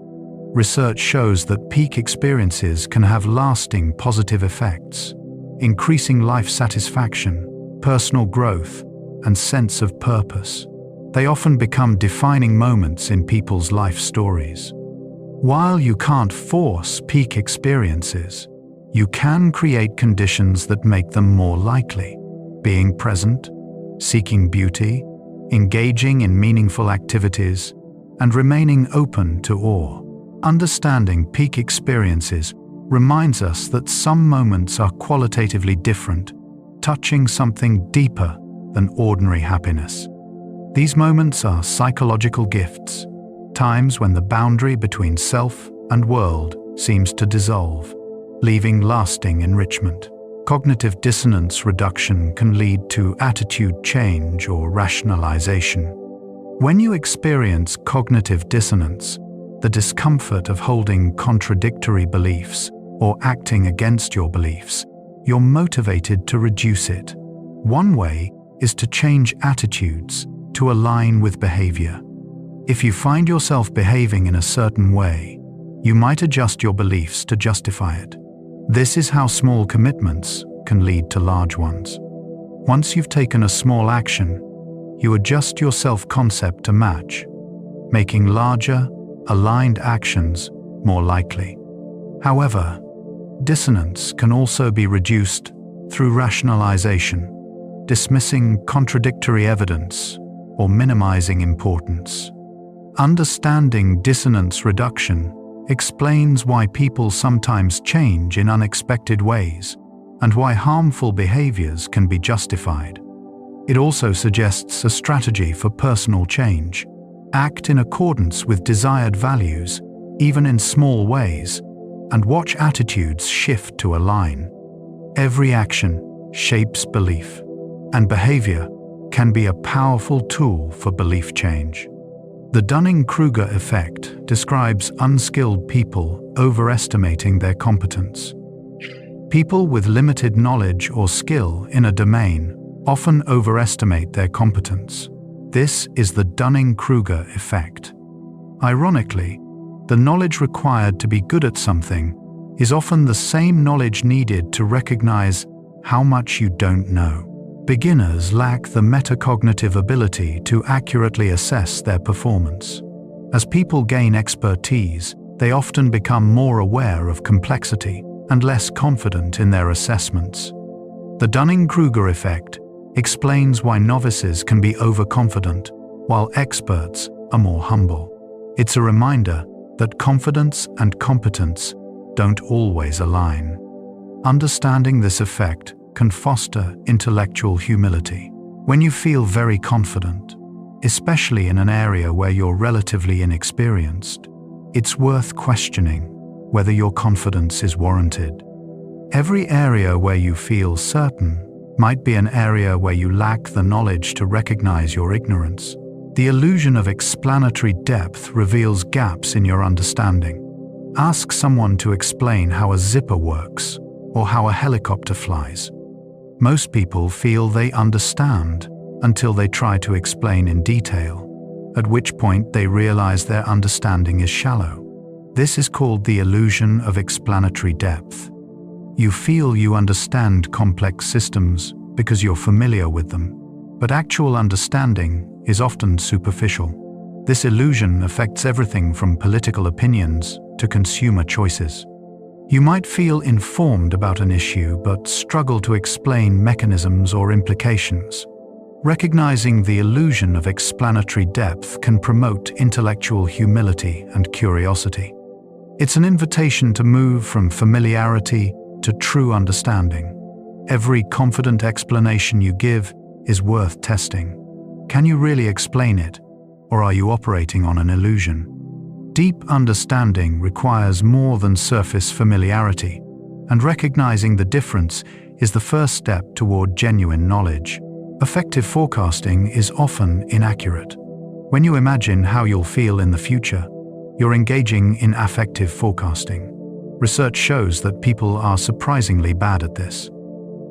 Research shows that peak experiences can have lasting positive effects, increasing life satisfaction, personal growth, and sense of purpose. They often become defining moments in people's life stories. While you can't force peak experiences, you can create conditions that make them more likely. Being present, seeking beauty, engaging in meaningful activities, and remaining open to awe. Understanding peak experiences reminds us that some moments are qualitatively different, touching something deeper than ordinary happiness. These moments are psychological gifts, times when the boundary between self and world seems to dissolve, leaving lasting enrichment. Cognitive dissonance reduction can lead to attitude change or rationalization. When you experience cognitive dissonance, the discomfort of holding contradictory beliefs or acting against your beliefs, you're motivated to reduce it. One way is to change attitudes to align with behavior. If you find yourself behaving in a certain way, you might adjust your beliefs to justify it. This is how small commitments, can lead to large ones. Once you've taken a small action, you adjust your self-concept to match, making larger, aligned actions more likely. However, dissonance can also be reduced through rationalization, dismissing contradictory evidence or minimizing importance. Understanding dissonance reduction explains why people sometimes change in unexpected ways and why harmful behaviors can be justified. It also suggests a strategy for personal change. Act in accordance with desired values, even in small ways, and watch attitudes shift to align. Every action shapes belief, and behavior can be a powerful tool for belief change. The Dunning-Kruger effect describes unskilled people overestimating their competence. People with limited knowledge or skill in a domain often overestimate their competence. This is the Dunning-Kruger effect. Ironically, the knowledge required to be good at something is often the same knowledge needed to recognize how much you don't know. Beginners lack the metacognitive ability to accurately assess their performance. As people gain expertise, they often become more aware of complexity and less confident in their assessments. The Dunning-Kruger effect explains why novices can be overconfident, while experts are more humble. It's a reminder that confidence and competence don't always align. Understanding this effect can foster intellectual humility. When you feel very confident, especially in an area where you're relatively inexperienced, it's worth questioning whether your confidence is warranted. Every area where you feel certain might be an area where you lack the knowledge to recognize your ignorance. The illusion of explanatory depth reveals gaps in your understanding. Ask someone to explain how a zipper works or how a helicopter flies. Most people feel they understand until they try to explain in detail, at which point they realize their understanding is shallow. This is called the illusion of explanatory depth. You feel you understand complex systems because you're familiar with them, but actual understanding is often superficial. This illusion affects everything from political opinions to consumer choices. You might feel informed about an issue but struggle to explain mechanisms or implications. Recognizing the illusion of explanatory depth can promote intellectual humility and curiosity. It's an invitation to move from familiarity to true understanding. Every confident explanation you give is worth testing. Can you really explain it, or are you operating on an illusion? Deep understanding requires more than surface familiarity, and recognizing the difference is the first step toward genuine knowledge. Effective forecasting is often inaccurate. When you imagine how you'll feel in the future, you're engaging in affective forecasting. Research shows that people are surprisingly bad at this.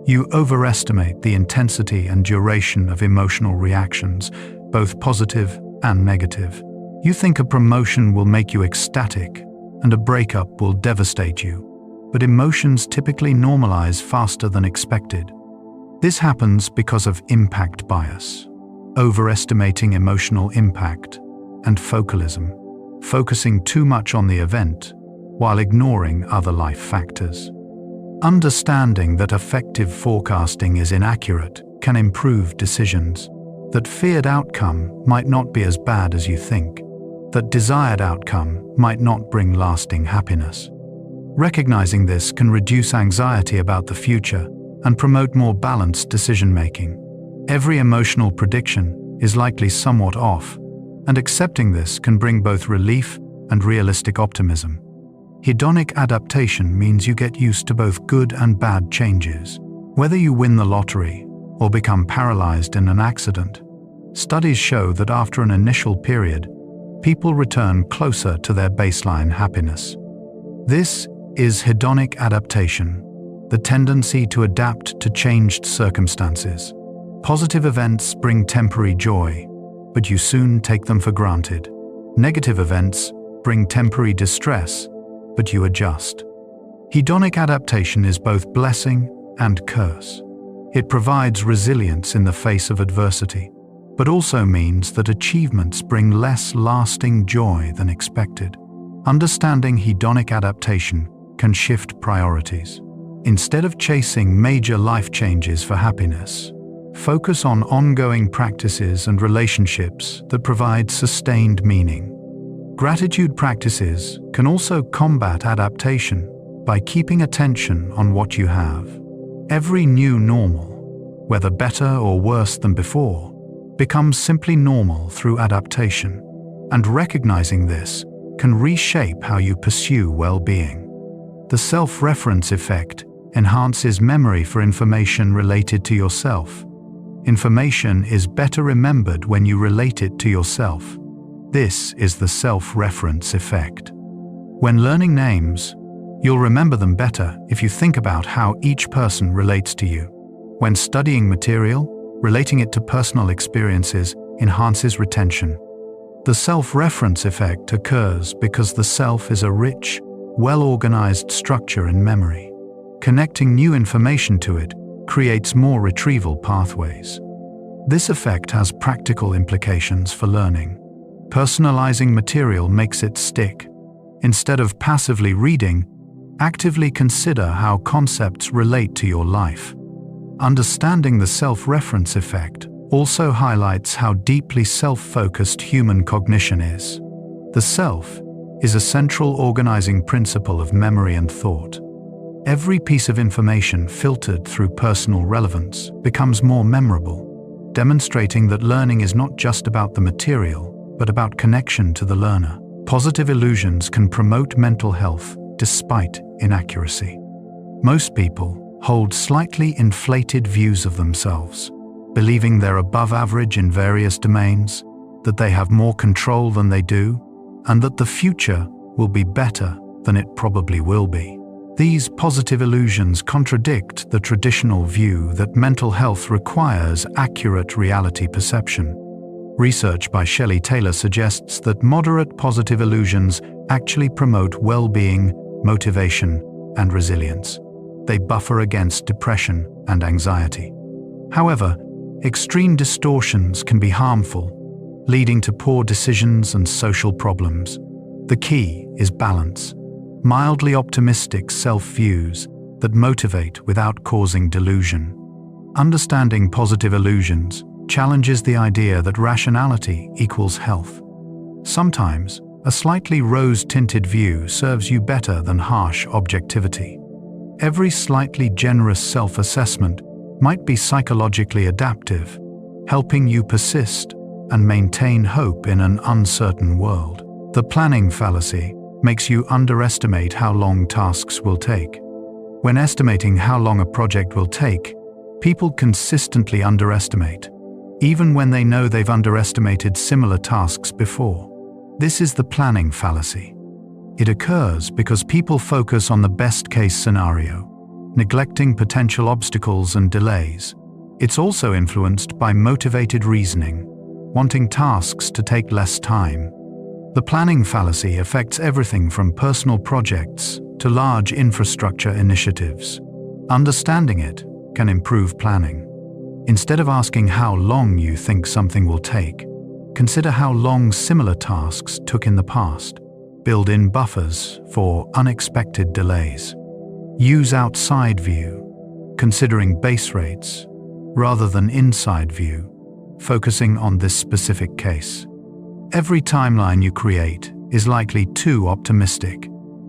You overestimate the intensity and duration of emotional reactions, both positive and negative. You think a promotion will make you ecstatic and a breakup will devastate you, but emotions typically normalize faster than expected. This happens because of impact bias, overestimating emotional impact, and focalism, focusing too much on the event while ignoring other life factors. Understanding that effective forecasting is inaccurate can improve decisions, that feared outcome might not be as bad as you think, that desired outcome might not bring lasting happiness. Recognizing this can reduce anxiety about the future and promote more balanced decision-making. Every emotional prediction is likely somewhat off, and accepting this can bring both relief and realistic optimism. Hedonic adaptation means you get used to both good and bad changes. Whether you win the lottery or become paralyzed in an accident, studies show that after an initial period, people return closer to their baseline happiness. This is hedonic adaptation, the tendency to adapt to changed circumstances. Positive events bring temporary joy, but you soon take them for granted. Negative events bring temporary distress, but you adjust. Hedonic adaptation is both blessing and curse. It provides resilience in the face of adversity, but also means that achievements bring less lasting joy than expected. Understanding hedonic adaptation can shift priorities. Instead of chasing major life changes for happiness, focus on ongoing practices and relationships that provide sustained meaning. Gratitude practices can also combat adaptation by keeping attention on what you have. Every new normal, whether better or worse than before, becomes simply normal through adaptation, and recognizing this can reshape how you pursue well-being. The self-reference effect enhances memory for information related to yourself. Information is better remembered when you relate it to yourself. This is the self-reference effect. When learning names, you'll remember them better if you think about how each person relates to you. When studying material, relating it to personal experiences enhances retention. The self-reference effect occurs because the self is a rich, well-organized structure in memory. Connecting new information to it creates more retrieval pathways. This effect has practical implications for learning. Personalizing material makes it stick. Instead of passively reading, actively consider how concepts relate to your life. Understanding the self-reference effect also highlights how deeply self-focused human cognition is. The self is a central organizing principle of memory and thought. Every piece of information filtered through personal relevance becomes more memorable, demonstrating that learning is not just about the material, but about connection to the learner. Positive illusions can promote mental health despite inaccuracy. Most people hold slightly inflated views of themselves, believing they're above average in various domains, that they have more control than they do, and that the future will be better than it probably will be. These positive illusions contradict the traditional view that mental health requires accurate reality perception. Research by Shelley Taylor suggests that moderate positive illusions actually promote well-being, motivation, and resilience. They buffer against depression and anxiety. However, extreme distortions can be harmful, leading to poor decisions and social problems. The key is balance. Mildly optimistic self-views that motivate without causing delusion. Understanding positive illusions challenges the idea that rationality equals health. Sometimes, a slightly rose-tinted view serves you better than harsh objectivity. Every slightly generous self-assessment might be psychologically adaptive, helping you persist and maintain hope in an uncertain world. The planning fallacy makes you underestimate how long tasks will take. When estimating how long a project will take, people consistently underestimate, even when they know they've underestimated similar tasks before. This is the planning fallacy. It occurs because people focus on the best-case scenario, neglecting potential obstacles and delays. It's also influenced by motivated reasoning, wanting tasks to take less time. The planning fallacy affects everything from personal projects to large infrastructure initiatives. Understanding it can improve planning. Instead of asking how long you think something will take, consider how long similar tasks took in the past. Build in buffers for unexpected delays. Use outside view, considering base rates, rather than inside view, focusing on this specific case. Every timeline you create is likely too optimistic,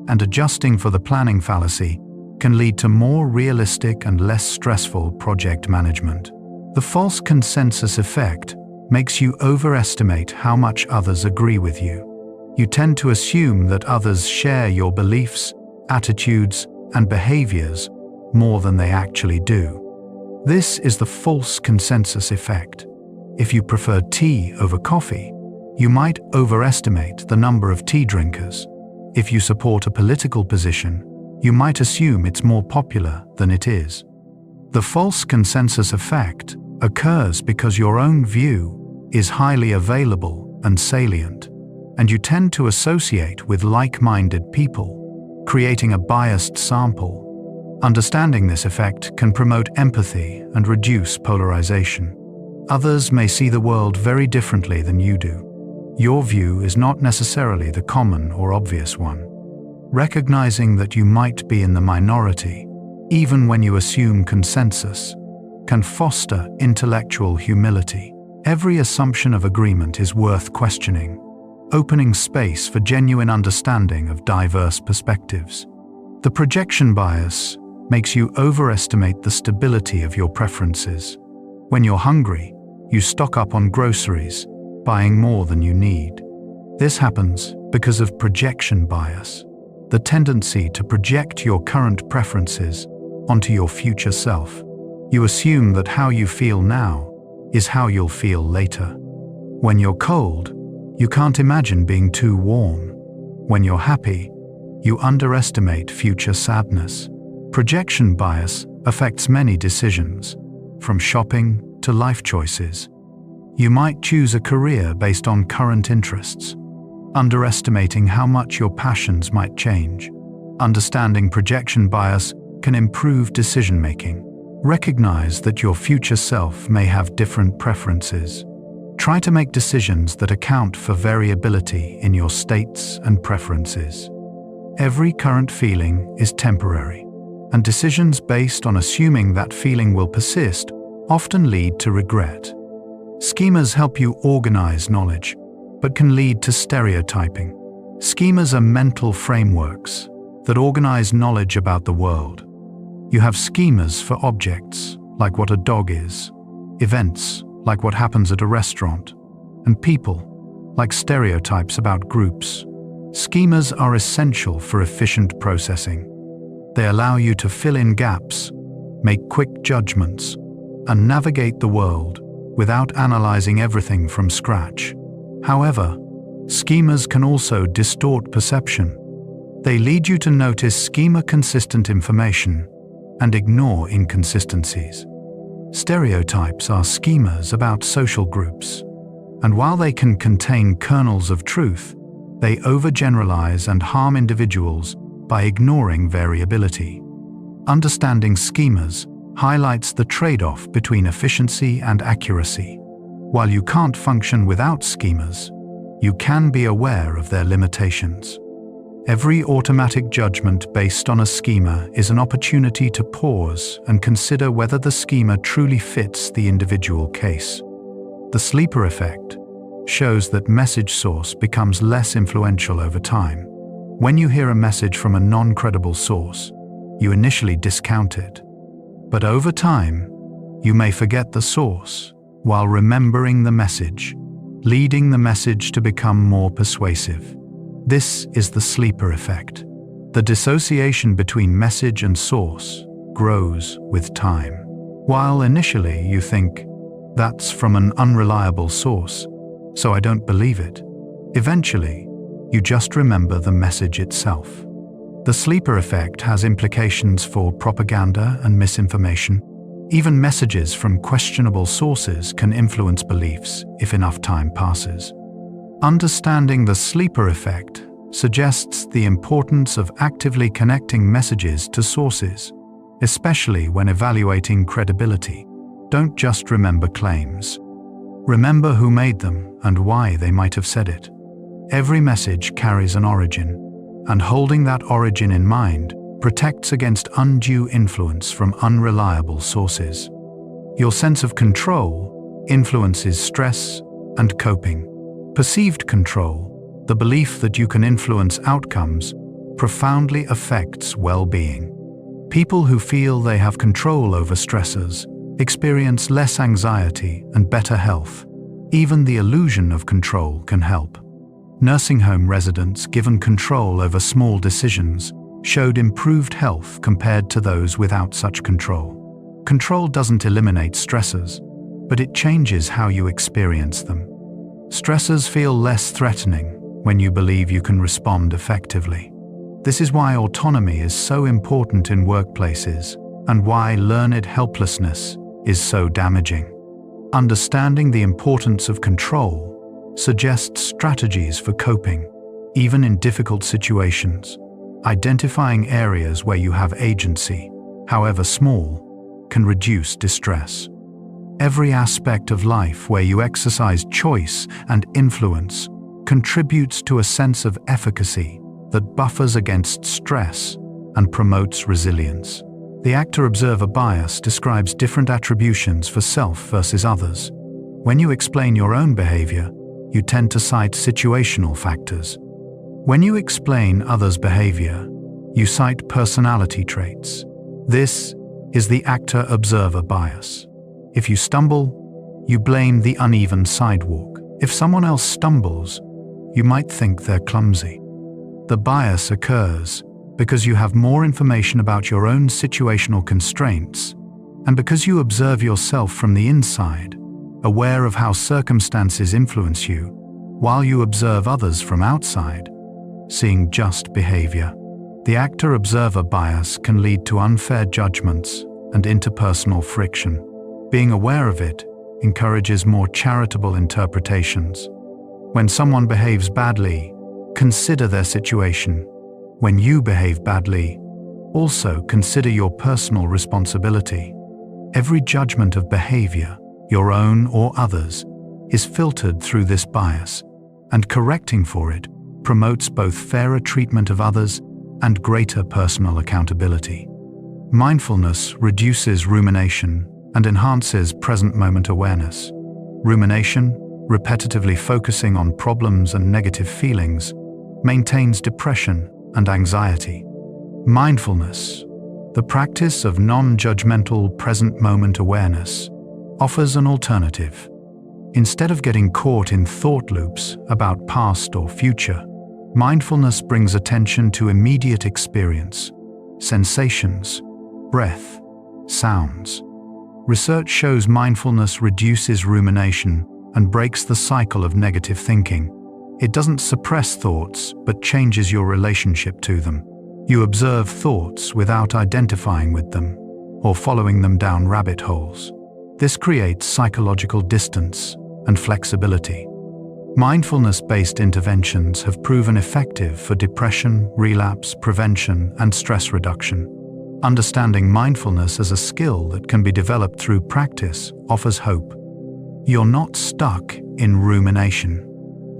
and adjusting for the planning fallacy can lead to more realistic and less stressful project management. The false consensus effect makes you overestimate how much others agree with you. You tend to assume that others share your beliefs, attitudes, and behaviors more than they actually do. This is the false consensus effect. If you prefer tea over coffee, you might overestimate the number of tea drinkers. If you support a political position, you might assume it's more popular than it is. The false consensus effect occurs because your own view is highly available and salient, and you tend to associate with like-minded people, creating a biased sample. Understanding this effect can promote empathy and reduce polarization. Others may see the world very differently than you do. Your view is not necessarily the common or obvious one. Recognizing that you might be in the minority, even when you assume consensus, can foster intellectual humility. Every assumption of agreement is worth questioning, opening space for genuine understanding of diverse perspectives. The projection bias makes you overestimate the stability of your preferences. When you're hungry, you stock up on groceries, buying more than you need. This happens because of projection bias, the tendency to project your current preferences onto your future self. You assume that how you feel now is how you'll feel later. When you're cold, you can't imagine being too warm. When you're happy, you underestimate future sadness. Projection bias affects many decisions, from shopping to life choices. You might choose a career based on current interests, underestimating how much your passions might change. Understanding projection bias can improve decision-making. Recognize that your future self may have different preferences. Try to make decisions that account for variability in your states and preferences. Every current feeling is temporary, and decisions based on assuming that feeling will persist often lead to regret. Schemas help you organize knowledge, but can lead to stereotyping. Schemas are mental frameworks that organize knowledge about the world. You have schemas for objects, like what a dog is, events, like what happens at a restaurant, and people, like stereotypes about groups. Schemas are essential for efficient processing. They allow you to fill in gaps, make quick judgments, and navigate the world without analyzing everything from scratch. However, schemas can also distort perception. They lead you to notice schema-consistent information and ignore inconsistencies. Stereotypes are schemas about social groups, and while they can contain kernels of truth, they overgeneralize and harm individuals by ignoring variability. Understanding schemas highlights the trade-off between efficiency and accuracy. While you can't function without schemas, you can be aware of their limitations. Every automatic judgment based on a schema is an opportunity to pause and consider whether the schema truly fits the individual case. The sleeper effect shows that message source becomes less influential over time. When you hear a message from a non-credible source, you initially discount it. But over time, you may forget the source while remembering the message, leading the message to become more persuasive. This is the sleeper effect. The dissociation between message and source grows with time. While initially you think, "That's from an unreliable source, so I don't believe it," eventually, you just remember the message itself. The sleeper effect has implications for propaganda and misinformation. Even messages from questionable sources can influence beliefs if enough time passes. Understanding the sleeper effect suggests the importance of actively connecting messages to sources, especially when evaluating credibility. Don't just remember claims. Remember who made them and why they might have said it. Every message carries an origin, and holding that origin in mind protects against undue influence from unreliable sources. Your sense of control influences stress and coping. Perceived control, the belief that you can influence outcomes, profoundly affects well-being. People who feel they have control over stressors experience less anxiety and better health. Even the illusion of control can help. Nursing home residents given control over small decisions showed improved health compared to those without such control. Control doesn't eliminate stressors, but it changes how you experience them. Stressors feel less threatening when you believe you can respond effectively. This is why autonomy is so important in workplaces and why learned helplessness is so damaging. Understanding the importance of control suggests strategies for coping, even in difficult situations. Identifying areas where you have agency however small, can reduce distress. Every aspect of life where you exercise choice and influence contributes to a sense of efficacy that buffers against stress and promotes resilience. The actor-observer bias describes different attributions for self versus others. When you explain your own behavior, you tend to cite situational factors. When you explain others' behavior, you cite personality traits. This is the actor-observer bias. If you stumble, you blame the uneven sidewalk. If someone else stumbles, you might think they're clumsy. The bias occurs because you have more information about your own situational constraints, and because you observe yourself from the inside, aware of how circumstances influence you, while you observe others from outside, seeing just behavior. The actor-observer bias can lead to unfair judgments and interpersonal friction. Being aware of it encourages more charitable interpretations. When someone behaves badly, consider their situation. When you behave badly, also consider your personal responsibility. Every judgment of behavior, your own or others, is filtered through this bias, and correcting for it promotes both fairer treatment of others and greater personal accountability. Mindfulness reduces rumination and enhances present moment awareness. Rumination, repetitively focusing on problems and negative feelings, maintains depression and anxiety. Mindfulness, the practice of non-judgmental present moment awareness, offers an alternative. Instead of getting caught in thought loops about past or future, mindfulness brings attention to immediate experience, sensations, breath, sounds. Research shows mindfulness reduces rumination and breaks the cycle of negative thinking. It doesn't suppress thoughts, but changes your relationship to them. You observe thoughts without identifying with them or following them down rabbit holes. This creates psychological distance and flexibility. Mindfulness-based interventions have proven effective for depression, relapse prevention, and stress reduction. Understanding mindfulness as a skill that can be developed through practice offers hope. You're not stuck in rumination.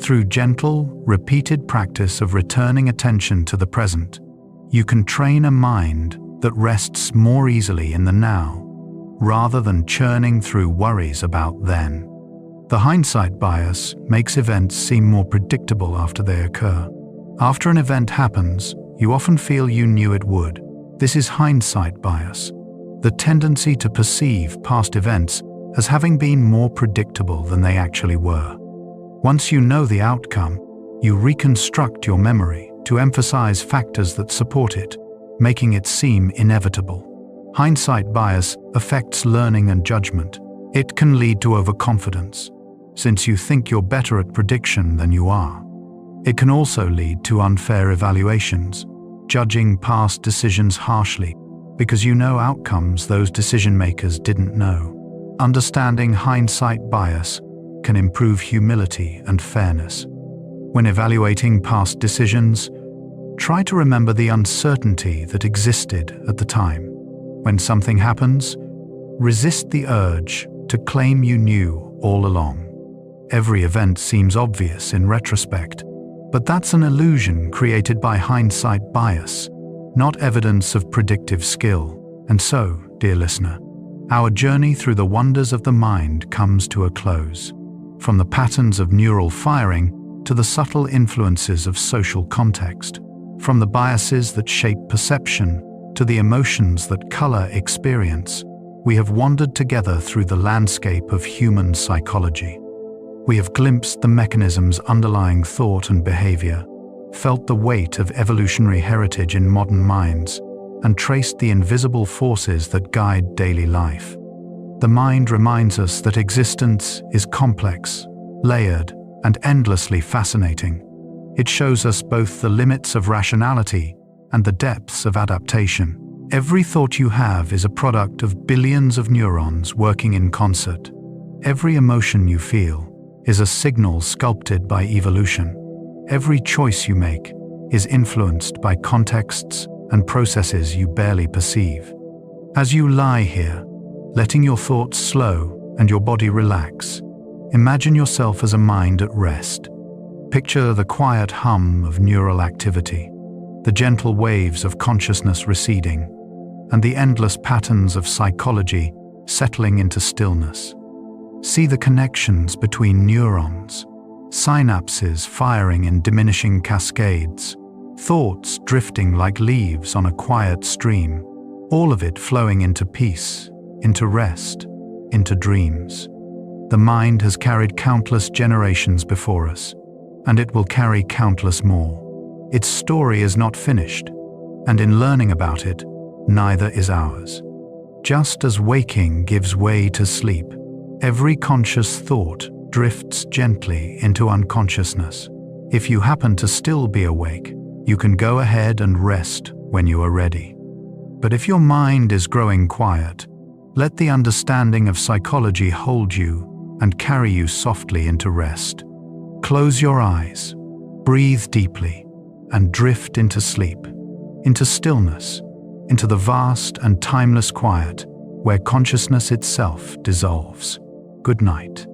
Through gentle, repeated practice of returning attention to the present, you can train a mind that rests more easily in the now, rather than churning through worries about then. The hindsight bias makes events seem more predictable after they occur. After an event happens, you often feel you knew it would. This is hindsight bias, the tendency to perceive past events as having been more predictable than they actually were. Once you know the outcome, you reconstruct your memory to emphasize factors that support it, making it seem inevitable. Hindsight bias affects learning and judgment. It can lead to overconfidence, since you think you're better at prediction than you are. It can also lead to unfair evaluations, judging past decisions harshly because you know outcomes those decision makers didn't know. Understanding hindsight bias can improve humility and fairness. When evaluating past decisions, try to remember the uncertainty that existed at the time. When something happens, resist the urge to claim you knew all along. Every event seems obvious in retrospect, but that's an illusion created by hindsight bias, not evidence of predictive skill. And so, dear listener, our journey through the wonders of the mind comes to a close. From the patterns of neural firing to the subtle influences of social context, from the biases that shape perception to the emotions that color experience, we have wandered together through the landscape of human psychology. We have glimpsed the mechanisms underlying thought and behavior, felt the weight of evolutionary heritage in modern minds, and traced the invisible forces that guide daily life. The mind reminds us that existence is complex, layered, and endlessly fascinating. It shows us both the limits of rationality and the depths of adaptation. Every thought you have is a product of billions of neurons working in concert. Every emotion you feel is a signal sculpted by evolution. Every choice you make is influenced by contexts and processes you barely perceive. As you lie here, letting your thoughts slow and your body relax, imagine yourself as a mind at rest. Picture the quiet hum of neural activity, the gentle waves of consciousness receding, and the endless patterns of psychology settling into stillness. See the connections between neurons, synapses firing in diminishing cascades, thoughts drifting like leaves on a quiet stream, all of it flowing into peace, into rest, into dreams. The mind has carried countless generations before us, and it will carry countless more. Its story is not finished, and in learning about it, neither is ours. Just as waking gives way to sleep, every conscious thought drifts gently into unconsciousness. If you happen to still be awake, you can go ahead and rest when you are ready. But if your mind is growing quiet, let the understanding of psychology hold you and carry you softly into rest. Close your eyes, breathe deeply, and drift into sleep, into stillness, into the vast and timeless quiet where consciousness itself dissolves. Good night.